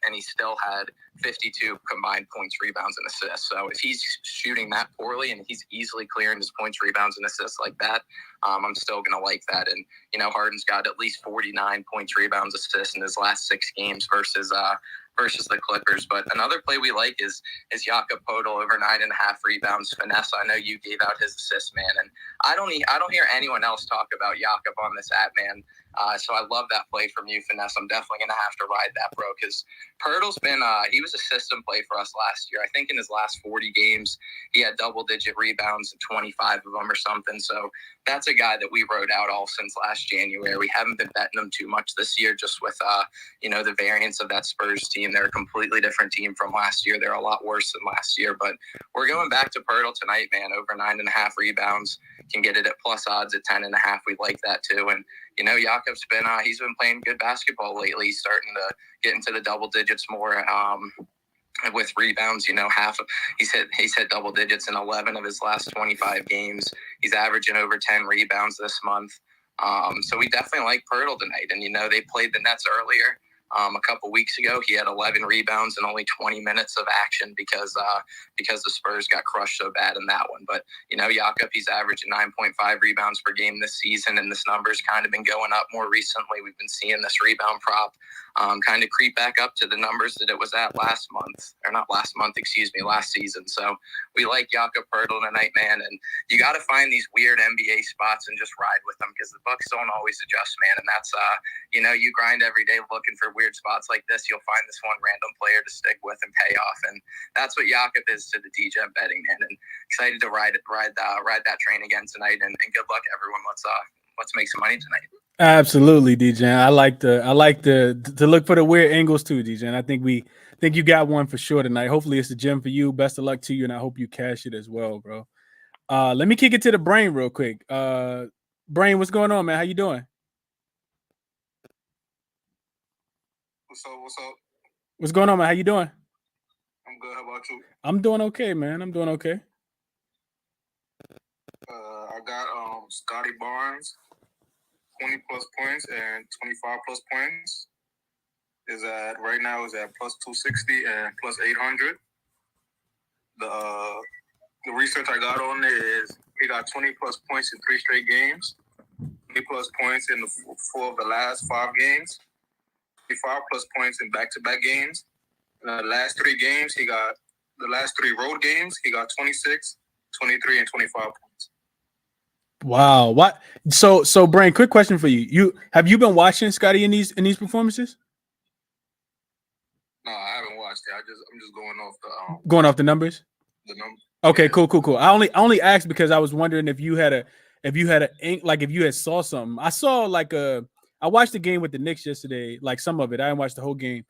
S5: and he still had 52 combined points, rebounds, and assists. So if he's shooting that poorly and he's easily clearing his points, rebounds, and assists like that, I'm still going to like that. And, Harden's got at least 49 points, rebounds, assists in his last 6 games versus the Clippers. But another play we like is Jakob Poeltl over 9.5 rebounds. Finesse, I know you gave out his assist, man. And I don't hear anyone else talk about Jakob on this app, man. So I love that play from you, Finesse. I'm definitely going to have to ride that, bro, because Pirtle's been he was a system play for us last year. I think in his last 40 games, he had double-digit rebounds, 25 of them or something. So that's a guy that we rode out all since last January. We haven't been betting him too much this year, just with the variance of that Spurs team. They're a completely different team from last year. They're a lot worse than last year, but we're going back to Pirtle tonight, man. Over 9.5 rebounds, can get it at plus odds at 10.5. We like that too. And Jakob's been he's been playing good basketball lately. He's starting to get into the double digits more. With rebounds, he's hit double digits in 11 of his last 25 games. He's averaging over 10 rebounds this month. So we definitely like Pirtle tonight. And they played the Nets earlier. A couple weeks ago, he had 11 rebounds and only 20 minutes of action because the Spurs got crushed so bad in that one. But Jakob, he's averaging 9.5 rebounds per game this season, and this number's kind of been going up more recently. We've been seeing this rebound prop kind of creep back up to the numbers that it was at last season. So we like Jakob Pirtle tonight, man. And you got to find these weird NBA spots and just ride with them, because the Bucks don't always adjust, man. And that's you grind every day looking for weird spots like this. You'll find this one random player to stick with and pay off, and that's what Jakob is to the DJ betting, man. And excited to ride that train again tonight. And good luck, everyone. Let's make some money tonight.
S1: Absolutely, DJ. I like to look for the weird angles too, DJ. And I think you got one for sure tonight. Hopefully it's the gym for you. Best of luck to you, and I hope you cash it as well, bro. Let me kick it to the Brain real quick. Brain, what's going on, man? How you doing?
S6: What's up?
S1: What's going on, man? How you doing?
S6: I'm good. How about you?
S1: I'm doing okay, man. I'm doing okay.
S6: I got Scotty Barnes, 20 plus points and 25 plus points. Right now is at plus 260 and plus 800. The research I got on it is he got 20 plus points in 3 straight games, 20 plus points in 4 of the last 5 games, 25 plus points in back-to-back games. In the last 3 games, the last 3 road games, he got 26, 23, and 25 points.
S1: Wow. What? So Brain, quick question for you. Have you been watching Scotty in these performances?
S6: No, I haven't watched it. I'm just
S1: going off the numbers.
S6: The numbers.
S1: Okay, cool. I only asked because I was wondering if you had saw something. I watched the game with the Knicks yesterday, like some of it. I didn't watch the whole game,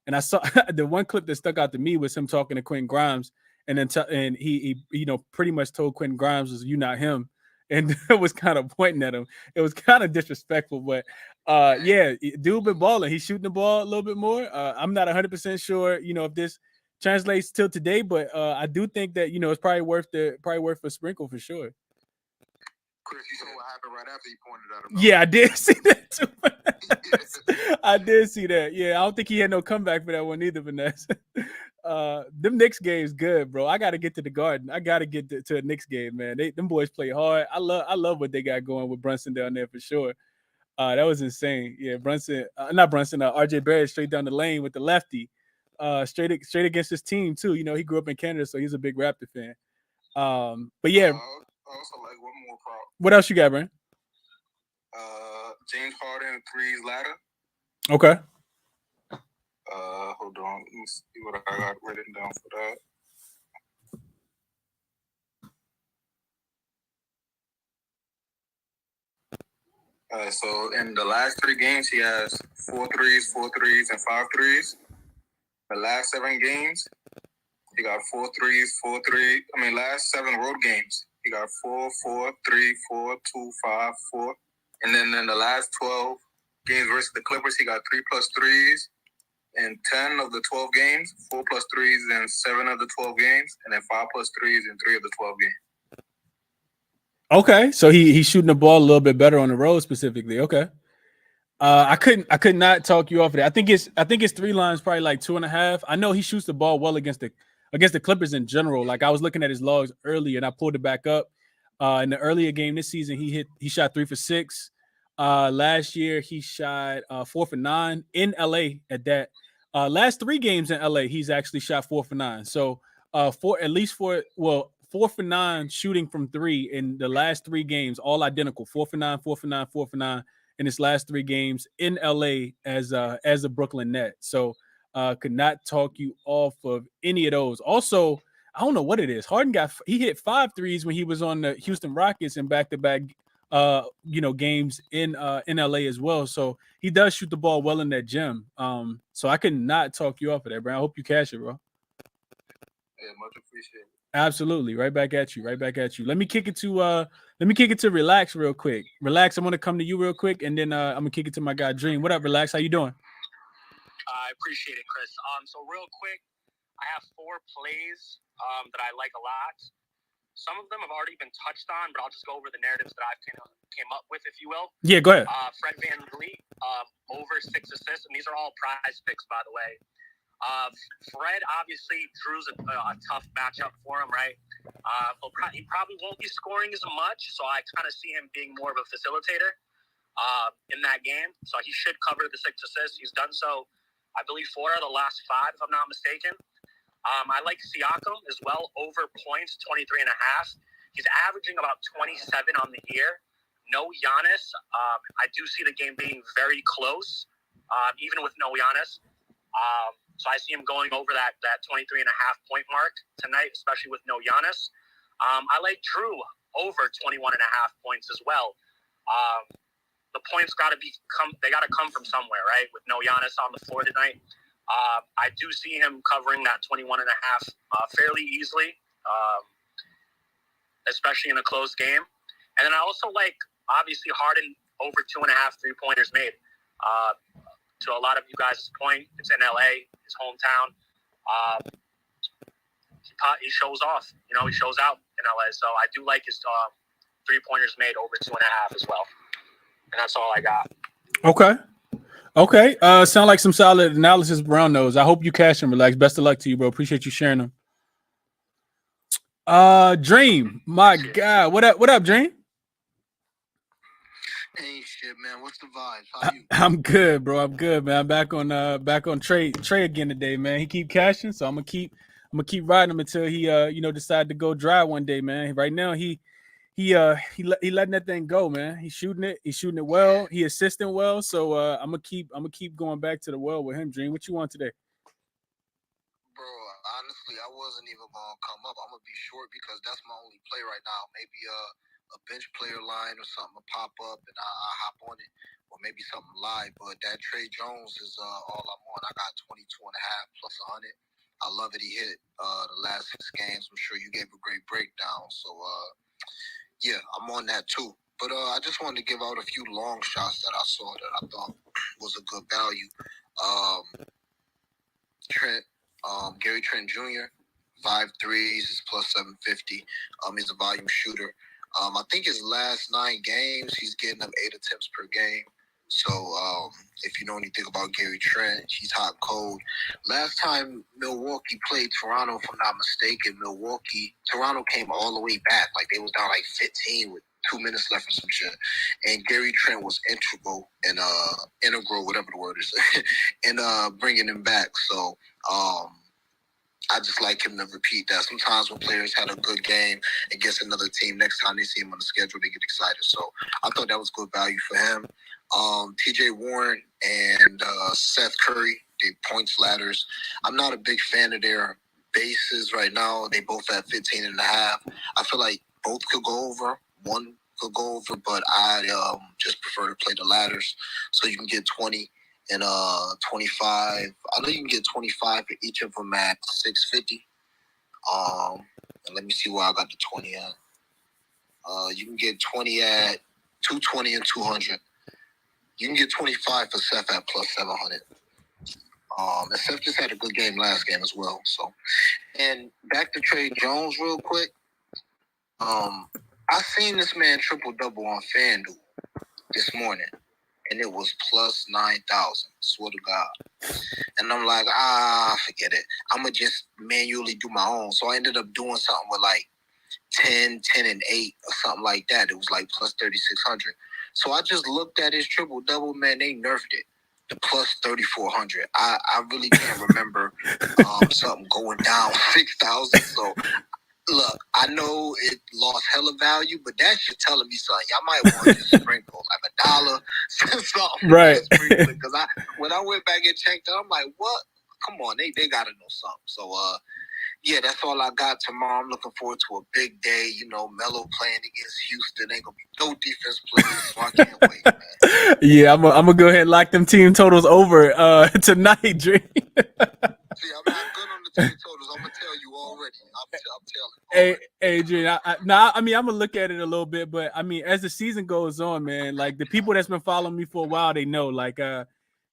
S1: and I saw the one clip that stuck out to me was him talking to Quentin Grimes, and then and he pretty much told Quentin Grimes was you not him, and it was kind of pointing at him. It was kind of disrespectful, but yeah, dude been balling. He's shooting the ball a little bit more. I'm not 100% sure, if this translates till today, but I do think that it's probably worth a sprinkle for sure.
S6: Chris, you saw what happened right after he pointed at him.
S1: Yeah, I did see that too. I did see that. Yeah, I don't think he had no comeback for that one either, Vanessa. Them Knicks games good, bro. I got to get to the Garden. I got to get to a Knicks game, man. Them boys play hard. I love what they got going with Brunson down there for sure. That was insane. Yeah, RJ Barrett straight down the lane with the lefty. Straight against his team too. He grew up in Canada, so he's a big Raptor fan. But yeah.
S6: I also like one more prop.
S1: What else you got, Brian?
S6: James Harden threes ladder.
S1: Okay.
S6: Hold on. Let me see what I got written down for that. So in the last 3 games, he has 4 threes, and 5 threes. The last 7 games, he got 4 threes, 4 3. Last 7 road games, he got 4, 4, 3, 4, 2, 5, 4. And then in the last 12 games versus the Clippers, he got 3 plus threes in 10 of the 12 games, 4 plus threes in 7 of the 12 games, and then 5 plus threes in 3 of the 12 games.
S1: Okay, so he's shooting the ball a little bit better on the road specifically. Okay. I could not talk you off of that. I think his 3 lines probably like 2.5. I know he shoots the ball well against the Clippers in general. Like I was looking at his logs earlier and I pulled it back up. In the earlier game this season, he shot 3 for 6. Last year he shot 4 for 9 in LA at that. Last 3 games in LA, he's actually shot 4 for 9. So 4 for 9 shooting from 3 in the last 3 games, all identical. 4 for 9, 4 for 9, 4 for 9. And in his last 3 games in LA as a Brooklyn Net. So could not talk you off of any of those. Also, I don't know what it is. Harden he hit 5 threes when he was on the Houston Rockets in back-to-back games in LA as well. So he does shoot the ball well in that gym. So I could not talk you off of that, bro. I hope you cash it, bro.
S6: Yeah, much appreciated.
S1: Absolutely. Right back at you. Let me kick it to Relax real quick. Relax, I'm gonna come to you real quick, and then I'm gonna kick it to my guy Dream. What up, Relax? How you doing?
S7: I appreciate it, Chris. So real quick, I have 4 plays that I like a lot. Some of them have already been touched on, but I'll just go over the narratives that I came up with, if you will.
S1: Yeah, go ahead.
S7: Fred VanVleet, over 6 assists, and these are all prize picks, by the way. Fred, obviously, Drew's a tough matchup for him, right? He probably won't be scoring as much, so I kind of see him being more of a facilitator in that game. So he should cover the 6 assists. He's done so, I believe, 4 of the last 5, if I'm not mistaken. I like Siakam as well, over points, 23.5. He's averaging about 27 on the year. No Giannis. I do see the game being very close, even with no Giannis. So I see him going over that 23.5 point mark tonight, especially with no Giannis. I like Drew over 21.5 points as well. The points got to come from somewhere, right? With no Giannis on the floor tonight. I do see him covering that 21.5 fairly easily, especially in a close game. And then I also like, obviously, Harden over 2.5 3-pointers made. To a lot of you guys' point, it's in LA, his hometown. He shows off. He shows out in LA. So I do like his 3-pointers made over 2.5 as well. And that's all I got.
S1: Okay. Sound like some solid analysis around those. I hope you cash them, Relax. Best of luck to you, bro. Appreciate you sharing them. Dream, my God. What up, Dream?
S3: Hey, shit, man. What's the vibes? How you?
S1: I'm good, bro. I'm good, man. I'm back on Trey again today, man. He keep cashing, so I'm gonna keep riding him until he decide to go dry one day, man. Right now he letting that thing go, man. He's shooting it well. He assisting well, so I'm gonna keep going back to the well with him. Dream, what you want today?
S3: Bro, honestly, I wasn't even gonna come up. I'm gonna be short because that's my only play right now. Maybe a bench player line or something will pop up and I hop on it, or maybe something live. But that Trey Jones is all I'm on. I got 22.5 plus 100. I love it. He hit the last 6 games. I'm sure you gave a great breakdown. So yeah, I'm on that too. But I just wanted to give out a few long shots that I saw that I thought was a good value. Gary Trent Jr., 5 threes, is plus 750. He's a volume shooter. I think his last 9 games, he's getting up 8 attempts per game. So if you know anything about Gary Trent, he's hot cold. Last time Milwaukee played Toronto, if I'm not mistaken, Toronto came all the way back. Like they was down like 15 with 2 minutes left or some shit. And Gary Trent was integral, whatever the word is, in bringing him back. So I just like him to repeat that. Sometimes when players had a good game against another team, next time they see him on the schedule, they get excited. So I thought that was good value for him. TJ Warren and Seth Curry, they points ladders. I'm not a big fan of their bases right now. They both at 15.5. I feel like both could go over. One could go over, but I just prefer to play the ladders. So you can get 20 and 25. I know you can get 25 for each of them at 650. And let me see where I got the 20 at. You can get 20 at 220 and 200. You can get 25 for Seth at plus 700. And Seth just had a good game last game as well. So, and back to Trey Jones real quick. I seen this man triple-double on FanDuel this morning, and it was plus 9,000. Swear to God. And I'm like, forget it. I'm going to just manually do my own. So I ended up doing something with like 10, 10, and 8 or something like that. It was like plus 3,600. So I just looked at his triple-double, man. They nerfed it to plus 3,400. I really can't remember something going down 6,000. So Look, I know it lost hella value, but that shit telling me something. Y'all might want to sprinkle like $1, something.
S1: Right.
S3: Because when I went back and checked, I'm like, what? Come on, they got to know something. So, yeah, that's all I got tomorrow. I'm looking forward to a big day. You know, Melo playing against Houston. Ain't gonna be no defense players, so I can't wait, man.
S1: Yeah, I'm gonna go ahead and lock them team totals over tonight, Dream.
S3: See, I'm not good on the team totals. I'm gonna tell you already. I'm telling.
S1: Hey, Adrian. I mean, I'm gonna look at it a little bit, but I mean, as the season goes on, man, like the people that's been following me for a while, they know, like,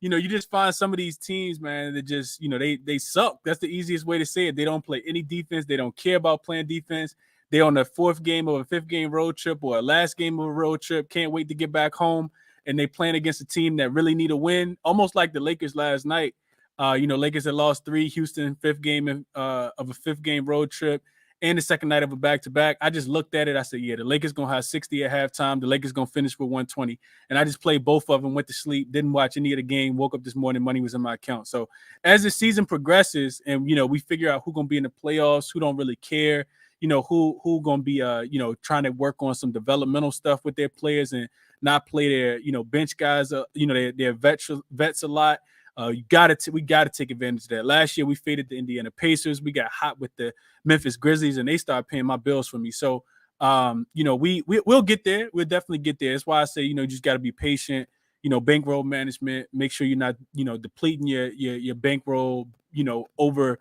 S1: you know, you just find some of these teams, man, that just, you know, they suck. That's the easiest way to say it. They don't play any defense. They don't care about playing defense. They on the 4th game of a 5th game road trip or a last game of a road trip. Can't wait to get back home, and they playing against a team that really need a win, almost like the Lakers last night. You know, Lakers had lost 3, Houston 5th game of a 5th game road trip, and the second night of a back-to-back. I just looked at it. I said, yeah, the Lakers going to have 60 at halftime. The Lakers going to finish with 120. And I just played both of them, went to sleep, didn't watch any of the game, woke up this morning, money was in my account. So as the season progresses and, you know, we figure out who going to be in the playoffs, who don't really care, you know, who going to be, you know, trying to work on some developmental stuff with their players and not play their, you know, bench guys, you know, their vets a lot. We got to take advantage of that. Last year we faded the Indiana Pacers. We got hot with the Memphis Grizzlies, and they started paying my bills for me. So, you know, we'll get there. We'll definitely get there. That's why I say, you know, you just got to be patient. You know, bankroll management. Make sure you're not, you know, depleting your bankroll. You know, over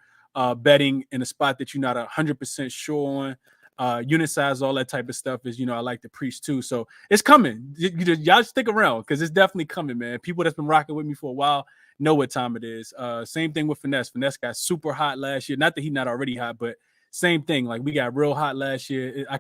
S1: betting in a spot that you're not 100% sure on. Unit size, all that type of stuff is, you know, I like to preach too. So it's coming. Y'all stick around because it's definitely coming, man. People that's been rocking with me for a while know what time it is. Same thing with Finesse. Finesse got super hot last year. Not that he's not already hot, but same thing. Like we got real hot last year. I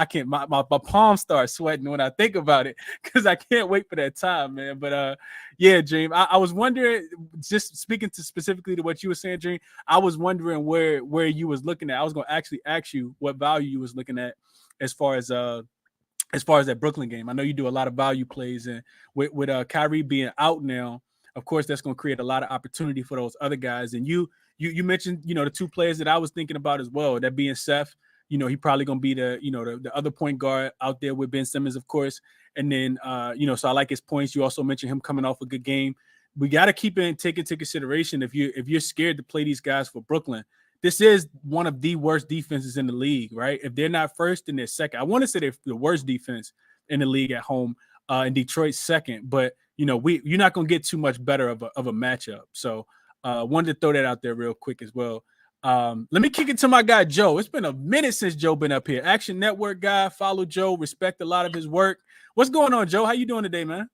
S1: can't. My palms start sweating when I think about it because I can't wait for that time, man. But yeah, Dream. I was wondering, just speaking to specifically to what you were saying, Dream. I was wondering where you was looking at. I was going to actually ask you what value you was looking at as far as that Brooklyn game. I know you do a lot of value plays, and with Kyrie being out now, of course, that's going to create a lot of opportunity for those other guys. And you mentioned, you know, the 2 players that I was thinking about as well, that being Seth. You know, he probably going to be the other point guard out there with Ben Simmons, of course. And then, you know, so I like his points. You also mentioned him coming off a good game. We got to take into consideration if you're scared to play these guys for Brooklyn. This is one of the worst defenses in the league, right? If they're not first, then they're second. I want to say they're the worst defense in the league at home, and Detroit's second. But you know, you're not going to get too much better of a matchup. So wanted to throw that out there real quick as well. Let me kick it to my guy, Joe. It's been a minute since Joe been up here. Action Network guy, follow Joe, respect a lot of his work. What's going on, Joe? How you doing today, man?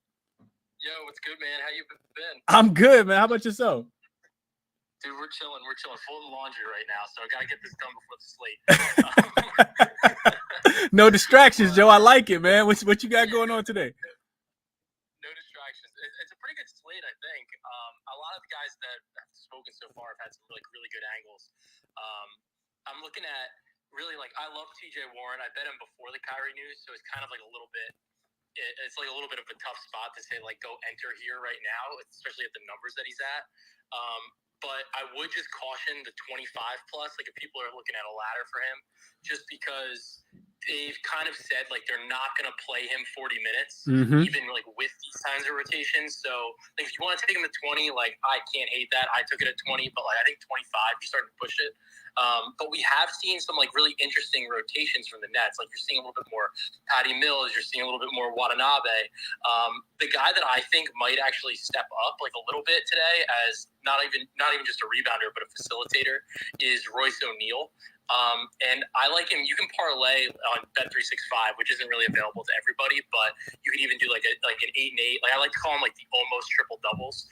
S4: Yo, what's good, man? How you been?
S1: I'm good, man. How about yourself?
S4: Dude, we're chilling. We're chilling. Full of laundry right now, so I got to get this done before the slate.
S1: No distractions, Joe. I like it, man. What you got going on today?
S4: No distractions. It's a pretty good slate, I think. A lot of the guys that have spoken so far have had some really good angles. I'm looking at really, like, I love TJ Warren. I bet him before the Kyrie news, so it's kind of like a little bit. It's like a little bit of a tough spot to say, like, go enter here right now, especially at the numbers that he's at. But I would just caution the 25 plus, like if people are looking at a ladder for him, just because they've kind of said like they're not going to play him 40 minutes, even like with these kinds of rotations. So like if you want to take him to 20, like I can't hate that. I took it at 20, but like I think 25, you're starting to push it. But we have seen some like really interesting rotations from the Nets. Like you're seeing a little bit more Patty Mills, you're seeing a little bit more Watanabe. The guy that I think might actually step up like a little bit today as not even just a rebounder, but a facilitator is Royce O'Neal. And I like him. You can parlay on Bet365, which isn't really available to everybody, but you can even do like an 8-and-8. Like I like to call them like the almost triple doubles.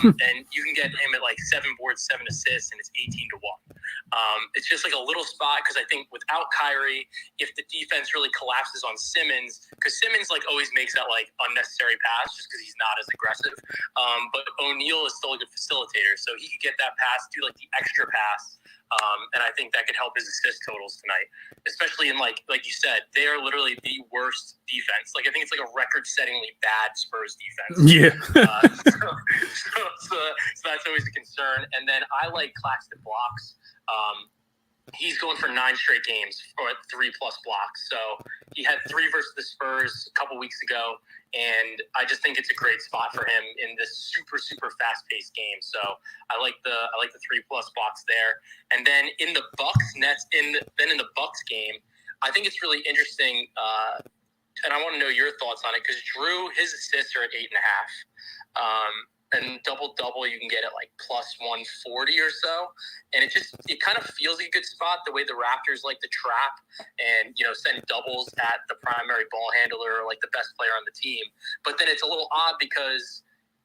S4: And you can get him at like 7 boards, 7 assists, and it's 18-1. It's just like a little spot because I think without Kyrie, if the defense really collapses on Simmons, because Simmons like always makes that like unnecessary pass just because he's not as aggressive. But O'Neal is still a good facilitator, so he could get that pass, do like the extra pass. And I think that could help his assist totals tonight, especially in like you said, they are literally the worst defense. Like I think it's like a record-settingly bad Spurs defense.
S1: Yeah.
S4: So that's always a concern. And then I like Claxton blocks.
S7: he's going for 9 straight games for 3+ blocks. So he had 3 versus the Spurs a couple weeks ago, and I just think it's a great spot for him in this super fast-paced game. So I like the 3+ blocks there. And then in the Bucks in the Bucks game, I think it's really interesting, and I want to know your thoughts on it, because Drew, his assists are at 8.5. And double you can get at like plus 140 or so, and it kind of feels like a good spot, the way the Raptors like to trap and send doubles at the primary ball handler or like the best player on the team. But then it's a little odd because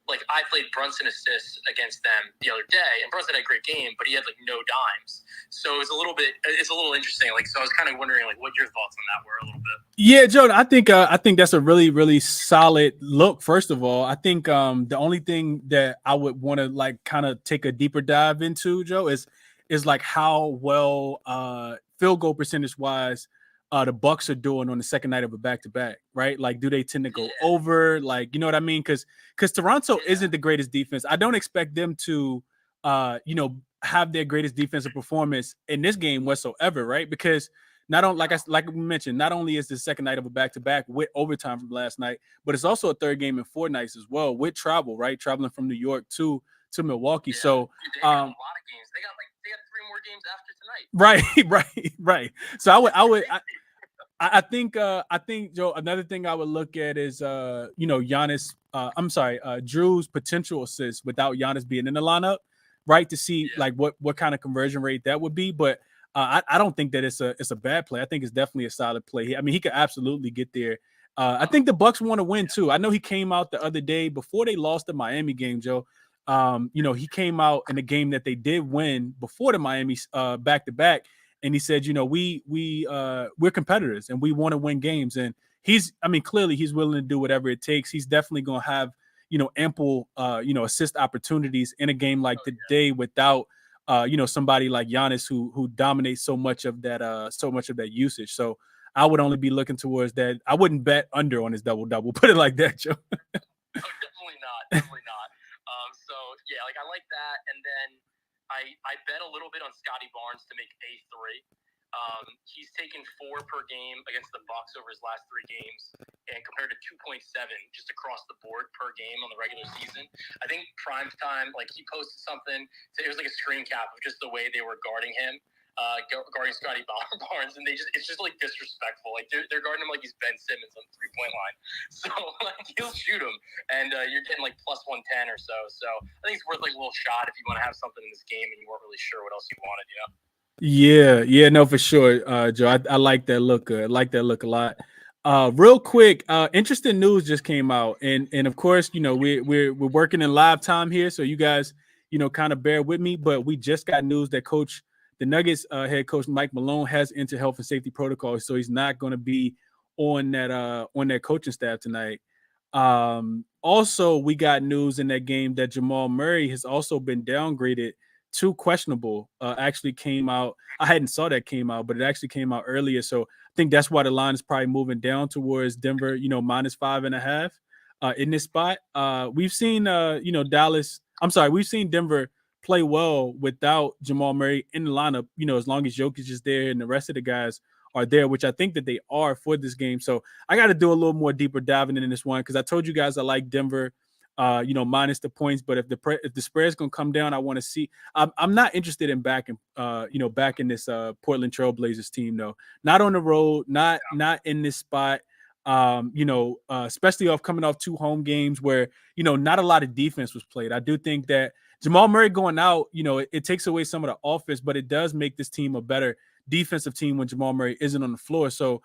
S7: like I played Brunson assists against them the other day, and Brunson had a great game, but he had like no dimes. So it's a little interesting. Like, so I was kind of wondering like what your thoughts on that were a little bit.
S1: Yeah, Joe, I think that's a really solid look. First of all, I think the only thing that I would want to like kind of take a deeper dive into, Joe, is like how well field goal percentage wise the Bucks are doing on the second night of a back-to-back, right? Like, do they tend to go over? Like, you know what I mean? Because Toronto isn't the greatest defense. I don't expect them to have their greatest defensive performance in this game whatsoever, right? Because like we mentioned, not only is the second night of a back-to-back with overtime from last night, but it's also a third game in 4 nights as well with travel, right? Traveling from New York to Milwaukee.
S7: Yeah.
S1: So
S7: they got a lot of games. They got 3 more games after tonight.
S1: Right. So I think Joe, another thing I would look at is Giannis. Drew's potential assists without Giannis being in the lineup, right? To see like what kind of conversion rate that would be, but. I don't think that it's a bad play. I think it's definitely a solid play. I mean, he could absolutely get there. I think the Bucks want to win too. I know he came out the other day before they lost the Miami game, Joe. He came out in the game that they did win before the Miami back-to-back, and he said, we're competitors and we want to win games. And clearly he's willing to do whatever it takes. He's definitely going to have, ample, assist opportunities in a game like today without. Somebody like Giannis who dominates so much of that usage. So I would only be looking towards that. I wouldn't bet under on his double-double. Put it like that, Joe.
S7: Definitely not. So yeah, like I like that. And then I bet a little bit on Scotty Barnes to make A3. He's taken 4 per game against the Bucks over his last 3 games, and compared to 2.7 just across the board per game on the regular season. I think prime time, like he posted something, it was like a screen cap of just the way they were guarding him, guarding Scotty Barnes, and it's just like disrespectful. Like they're guarding him like he's Ben Simmons on the 3-point line. So like he'll shoot him, and you're getting like plus 110 or so. So I think it's worth like a little shot if you want to have something in this game and you weren't really sure what else you wanted,
S1: Yeah, no, for sure, Joe. I like that look. I like that look a lot. Real quick, interesting news just came out, and of course, we're working in live time here, so you guys, kind of bear with me. But we just got news that the Nuggets head coach Mike Malone has entered health and safety protocols, so he's not going to be on that coaching staff tonight. Also, we got news in that game that Jamal Murray has also been downgraded. 2 questionable actually came out. I hadn't saw that came out, but it actually came out earlier. So I think that's why the line is probably moving down towards Denver, minus 5.5 in this spot. We've seen, we've seen Denver play well without Jamal Murray in the lineup, as long as Jokic is there and the rest of the guys are there, which I think that they are for this game. So I got to do a little more deeper diving in this one, because I told you guys I like Denver. Minus the points, but if the spread is gonna come down, I want to see. I'm not interested in backing this Portland Trailblazers team, though. Not on the road, not in this spot. Especially coming off 2 home games where not a lot of defense was played. I do think that Jamal Murray going out, it takes away some of the offense, but it does make this team a better defensive team when Jamal Murray isn't on the floor. So,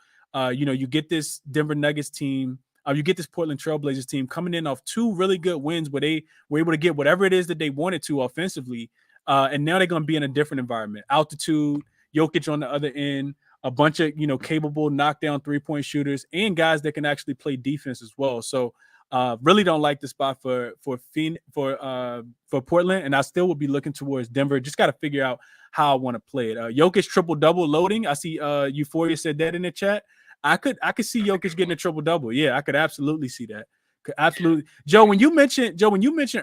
S1: you get this Denver Nuggets team. You get this Portland Trailblazers team coming in off 2 really good wins where they were able to get whatever it is that they wanted to offensively. And now they're going to be in a different environment. Altitude, Jokic on the other end, a bunch of, capable knockdown 3-point shooters and guys that can actually play defense as well. So really don't like the spot for Portland. And I still would be looking towards Denver. Just got to figure out how I want to play it. Jokic triple-double loading. I see Euphoria said that in the chat. I could see Jokic getting a triple-double. Yeah, I could absolutely see that. Absolutely. Joe, when you mentioned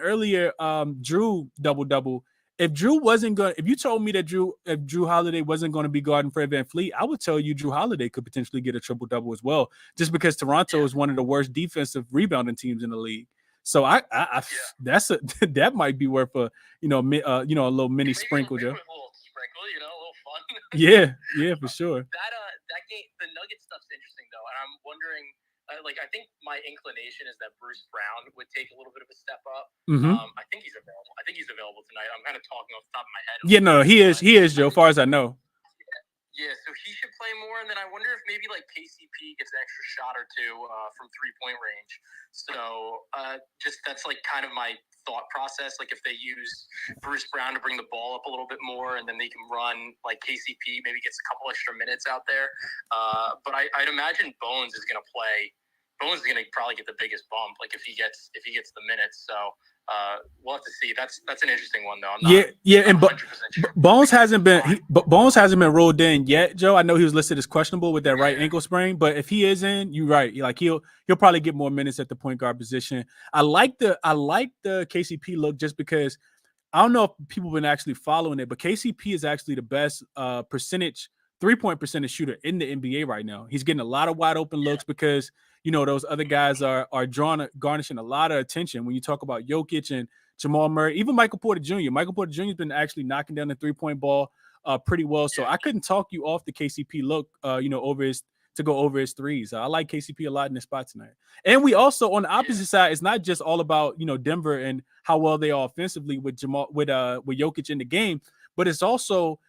S1: earlier Drew double-double, if you told me that if Drew Holiday wasn't going to be guarding Fred VanVleet, I would tell you Drew Holiday could potentially get a triple double as well, just because Toronto is one of the worst defensive rebounding teams in the league. So that might be worth a a little mini sprinkle, Joe.
S7: A little sprinkle, a little fun.
S1: yeah, for sure.
S7: That game, the Nuggets stuff's interesting though, and I'm wondering. I think my inclination is that Bruce Brown would take a little bit of a step up.
S1: Mm-hmm.
S7: I think he's available tonight. I'm kind of talking off the top of my head.
S1: Yeah, no, he is, Joe, as far as I know.
S7: Yeah, so he should play more, and then I wonder if maybe KCP gets an extra shot or two from 3-point range. So that's kind of my thought process. If they use Bruce Brown to bring the ball up a little bit more, and then they can run KCP, maybe gets a couple extra minutes out there. But I'd imagine Bones is going to play. Bones is going to probably get the biggest bump, if he gets the minutes. So. We'll have to see. That's an interesting one though.
S1: And Bones hasn't been rolled in yet, Joe. I know he was listed as questionable with that right ankle sprain, but if he is in, you're right. He'll probably get more minutes at the point guard position. I like the KCP look just because I don't know if people have been actually following it, but KCP is actually the best percentage 3-point percentage shooter in the NBA right now. He's getting a lot of wide open looks because those other guys are garnishing a lot of attention. When you talk about Jokic and Jamal Murray, even Michael Porter Jr. Michael Porter Jr. has been actually knocking down the 3-point ball pretty well. So I couldn't talk you off the KCP look, over his threes. I like KCP a lot in this spot tonight. And we also on the opposite side, it's not just all about Denver and how well they are offensively with Jokic in the game, but it's also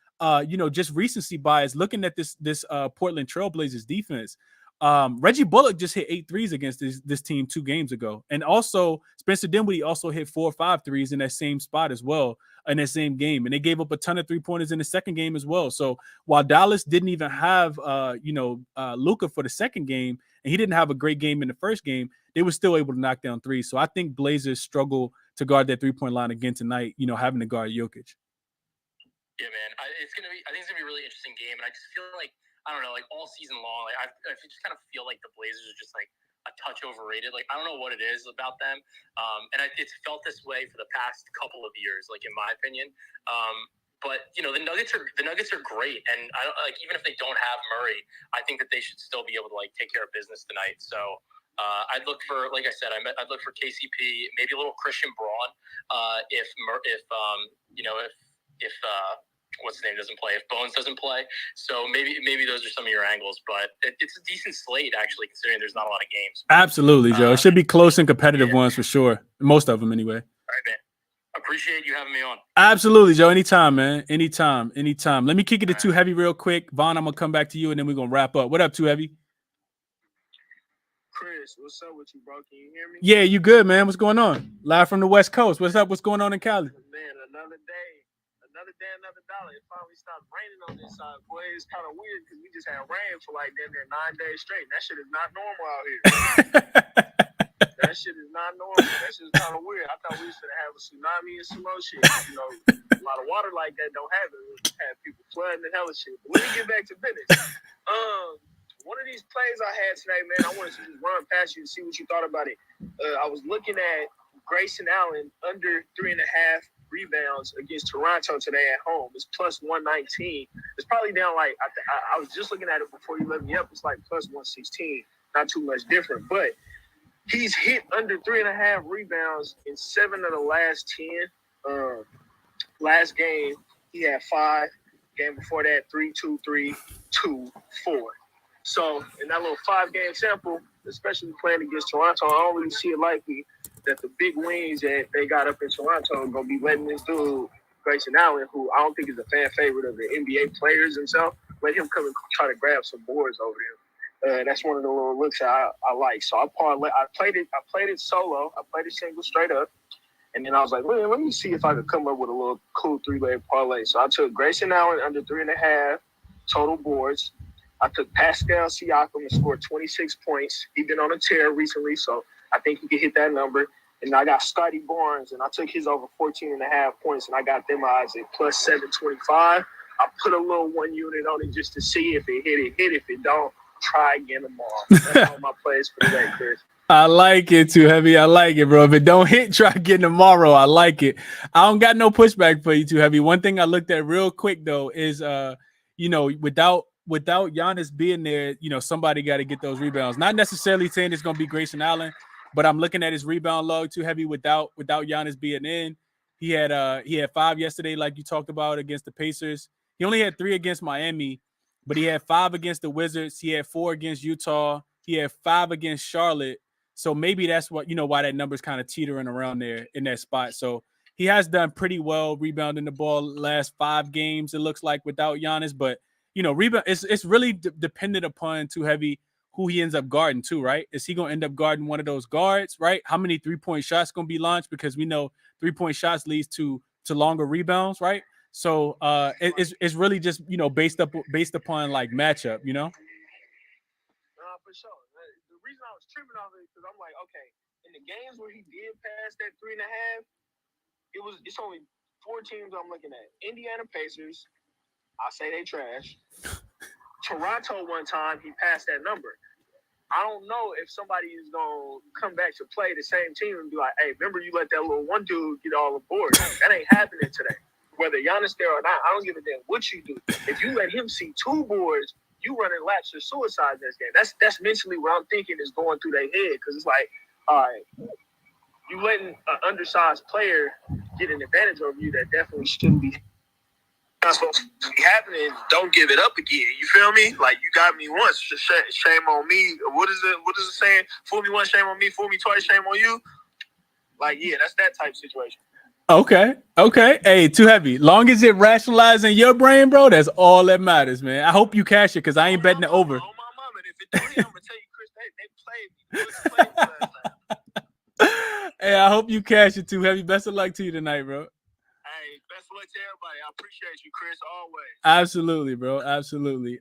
S1: just recency bias. Looking at this Portland Trailblazers defense. Reggie Bullock just hit 8 threes against this team 2 games ago. And also Spencer Dinwiddie also hit 4 or 5 threes in that same spot as well in that same game. And they gave up a ton of 3-pointers in the second game as well. So while Dallas didn't even have, Luka for the second game, and he didn't have a great game in the first game, they were still able to knock down 3. So I think Blazers struggle to guard that 3-point line again tonight, having to guard Jokic.
S7: Yeah, man. I think it's going to be a really interesting game. And I just feel I don't know, all season long, I just kind of feel like the Blazers are just a touch overrated. I don't know what it is about them. And it's felt this way for the past couple of years, in my opinion. But the Nuggets are great. And I don't even if they don't have Murray, I think that they should still be able to take care of business tonight. So I'd look for, like I said, I'd look for KCP, maybe a little Christian Braun, if what's his name doesn't play, if Bones doesn't play. So maybe those are some of your angles, but it's a decent slate actually, considering there's not a lot of games.
S1: Absolutely, Joe. It should be close and competitive ones for sure. Most of them anyway.
S7: All right, man. Appreciate you having me on.
S1: Absolutely, Joe. Anytime, man. Anytime. Let me kick it to Too Heavy real quick. Vaughn, I'm gonna come back to you and then we're gonna wrap up. What up, Too Heavy?
S8: Chris, what's up with you, bro? Can you hear me?
S1: Yeah, you good, man. What's going on? Live from the West Coast. What's up? What's going on in Cali?
S8: Man, another day, another dollar. It finally stopped raining on this side, boy. It's kind of weird because we just had rain for damn near 9 days straight. That shit is not normal out here. That shit is not normal. That shit is kind of weird. I thought we was gonna have a tsunami and some more shit. A lot of water like that don't happen. We have people flooding and hella shit. But let me get back to business. One of these plays I had today, man, I wanted to just run past you and see what you thought about it. I was looking at Grayson Allen under 3.5 rebounds against Toronto today at home. It's plus 119. It's probably down I was just looking at it before you let me up. It's plus 116. Not too much different, but he's hit under 3.5 rebounds in 7 of the last 10. Last game he had 5. Game before that 3-2, 3-2, 4. So in that little 5-game sample, especially playing against Toronto, I don't really see it likely that the big wings that they got up in Toronto are going to be letting this dude, Grayson Allen, who I don't think is a fan favorite of the NBA players himself, let him come and try to grab some boards over him. That's one of the little looks I like. So I played it solo. I played it single straight up. And then I was like, well, let me see if I could come up with a little cool 3-leg parlay. So I took Grayson Allen under 3.5 total boards. I took Pascal Siakam and scored 26 points. He's been on a tear recently, so I think he can hit that number. And I got Scotty Barnes, and I took his over 14.5 points, and I got them odds at plus 725. I put a little 1 unit on it just to see if it hit. If it don't, try again tomorrow. That's all my plays for today, Chris.
S1: I like it too heavy. I like it, bro. If it don't hit, try again tomorrow. I like it. I don't got no pushback for you too heavy. One thing I looked at real quick though is without Giannis being there, somebody got to get those rebounds. Not necessarily saying it's gonna be Grayson Allen, but I'm looking at his rebound log too heavy without Giannis being in. He had 5 yesterday, like you talked about, against the Pacers. He only had 3 against Miami, but he had 5 against the Wizards. He had 4 against Utah. He had 5 against Charlotte. So maybe that's what why that number's kind of teetering around there in that spot. So he has done pretty well rebounding the ball last 5 games. It looks like without Giannis, but rebound it's really dependent upon too heavy who he ends up guarding too, right? Is he going to end up guarding one of those guards, right? How many 3-point shots going to be launched? Because we know 3-point shots leads to longer rebounds, right? So it's really just based upon like matchup,
S8: For sure. The reason I was tripping off it is because I'm like, okay, in the games where he did pass that 3.5, it's only 4 teams I'm looking at. Indiana Pacers, I say they trash. Toronto one time he passed that number. I don't know if somebody is gonna come back to play the same team and be like, hey, remember you let that little one dude get all aboard. That ain't happening today. Whether Giannis there or not, I don't give a damn what you do. If you let him see 2 boards, you running laps for suicide this game. That's mentally what I'm thinking is going through their head, because it's like, all right, you letting an undersized player get an advantage over you that definitely shouldn't be. Not supposed to be happening. Don't give it up again. You feel me? Like, you got me once, shame on me. What is it saying? Fool me once, shame on me. Fool me twice, shame on you. Like, yeah, that's that type of situation.
S1: Okay. Hey, too heavy. Long as it rationalizes in your brain, bro, that's all that matters, man. I hope you cash it because I ain't betting it over.
S8: On my mama. And if it don't hit, I'm gonna tell you, Chris, they played me.
S1: Hey, I hope you cash it too heavy. Best of luck to you tonight, bro.
S8: Hey, best of luck to everybody. I appreciate you, Chris, always.
S1: Absolutely, bro. Absolutely.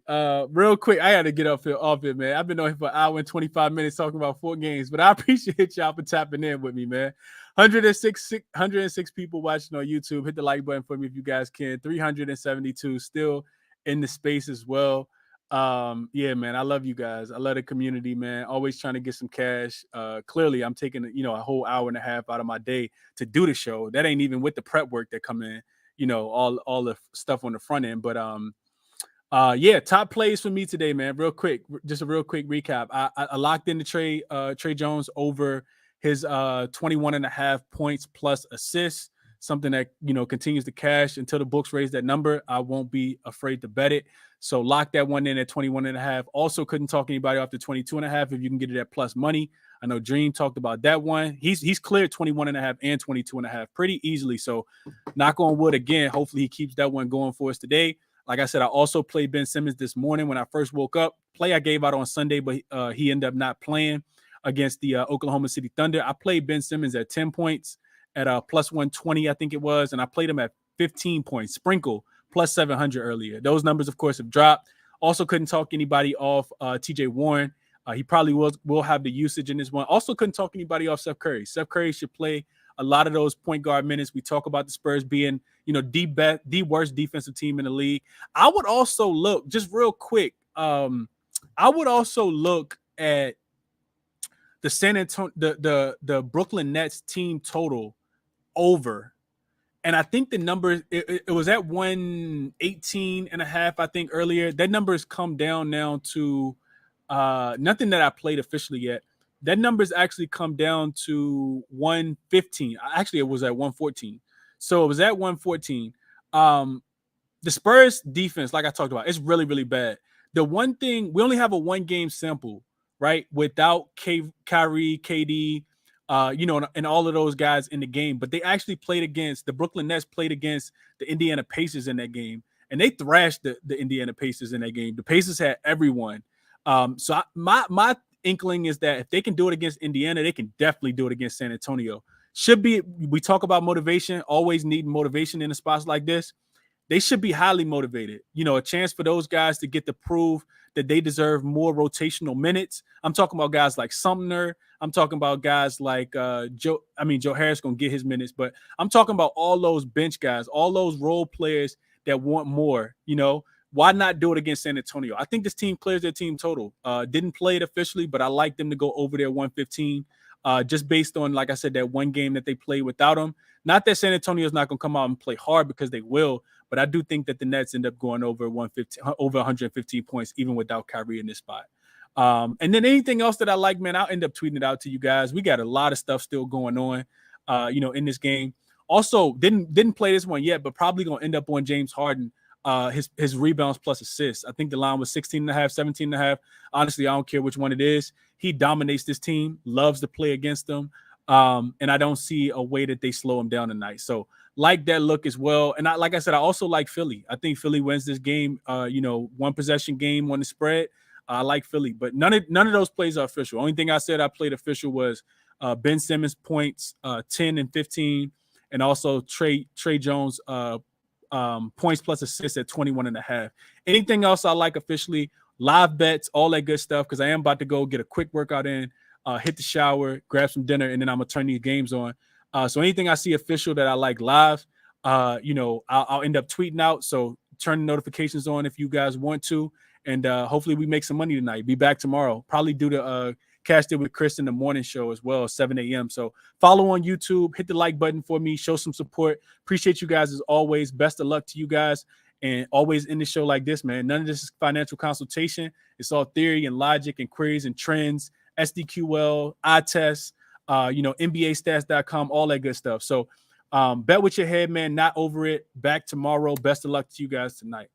S1: Real quick, I got to get off here, man. I've been on here for an hour and 25 minutes talking about 4 games, but I appreciate y'all for tapping in with me, man. 106 people watching on YouTube. Hit the like button for me if you guys can. 372 still in the space as well. Yeah, man, I love you guys. I love the community, man. Always trying to get some cash. Clearly I'm taking a whole hour and a half out of my day to do the show. That ain't even with the prep work that come in, all the stuff on the front end. But yeah, top plays for me today, man. Real quick, just a real quick recap. I locked in the Trey Jones over his 21.5 points plus assists, something that continues to cash until the books raise that number. I won't be afraid to bet it. So lock that one in at 21.5. Also couldn't talk anybody off the 22.5 if you can get it at plus money. I know Dream talked about that one. He's cleared 21.5 and 22.5 pretty easily. So knock on wood again. Hopefully he keeps that one going for us today. Like I said, I also played Ben Simmons this morning when I first woke up. Play I gave out on Sunday, but he ended up not playing against the Oklahoma City Thunder. I played Ben Simmons at 10 points at plus 120, I think it was, and I played him at 15 points, sprinkle, plus 700 earlier. Those numbers, of course, have dropped. Also couldn't talk anybody off TJ Warren. He probably will have the usage in this one. Also couldn't talk anybody off Steph Curry. Steph Curry should play a lot of those point guard minutes. We talk about the Spurs being, the worst defensive team in the league. I would also look, just real quick, I would also look at the San Antonio, the Brooklyn Nets team total over. And I think the number, it was at 118.5, I think earlier. That number has come down now to nothing that I played officially yet. That number's actually come down to 115. Actually, it was at 114. So it was at 114. The Spurs defense, like I talked about, it's really, really bad. The one thing, we only have a 1-game sample, right? Without Kyrie, KD, and all of those guys in the game. But they actually the Brooklyn Nets played against the Indiana Pacers in that game. And they thrashed the Indiana Pacers in that game. The Pacers had everyone. So my inkling is that if they can do it against Indiana, they can definitely do it against San Antonio. We talk about motivation, always needing motivation in the spots like this. They should be highly motivated. A chance for those guys to get to prove that they deserve more rotational minutes. I'm talking about guys like Sumner. I'm talking about guys like Joe Harris going to get his minutes, but I'm talking about all those bench guys, all those role players that want more, why not do it against San Antonio? I think this team clears their team total. Didn't play it officially, but I like them to go over their 115. Just based on, like I said, that one game that they played without him. Not that San Antonio is not going to come out and play hard, because they will, but I do think that the Nets end up going over 115 points, even without Kyrie in this spot. And then anything else that I like, man, I'll end up tweeting it out to you guys. We got a lot of stuff still going on, in this game. Also, didn't play this one yet, but probably going to end up on James Harden. His rebounds plus assists. I think the line was 16.5, 17.5. Honestly, I don't care which one it is. He dominates this team, loves to play against them. And I don't see a way that they slow him down tonight. So like that look as well. And like I said, I also like Philly. I think Philly wins this game, one possession game on the spread. I like Philly, but none of those plays are official. Only thing I said I played official was Ben Simmons points, 10 and 15, and also Trey Jones points plus assists at 21.5. Anything else I like officially, live bets, all that good stuff, because I am about to go get a quick workout in, hit the shower, grab some dinner, and then I'm going to turn these games on. So anything I see official that I like live, I'll end up tweeting out. So turn the notifications on if you guys want to. And hopefully we make some money tonight. Be back tomorrow. Probably do the Cast It with Chris in the morning show as well, 7 a.m. So follow on YouTube. Hit the like button for me. Show some support. Appreciate you guys as always. Best of luck to you guys. And always end the show like this, man. None of this is financial consultation. It's all theory and logic and queries and trends, SDQL, eye tests, NBAstats.com, all that good stuff. So bet with your head, man. Not over it. Back tomorrow. Best of luck to you guys tonight.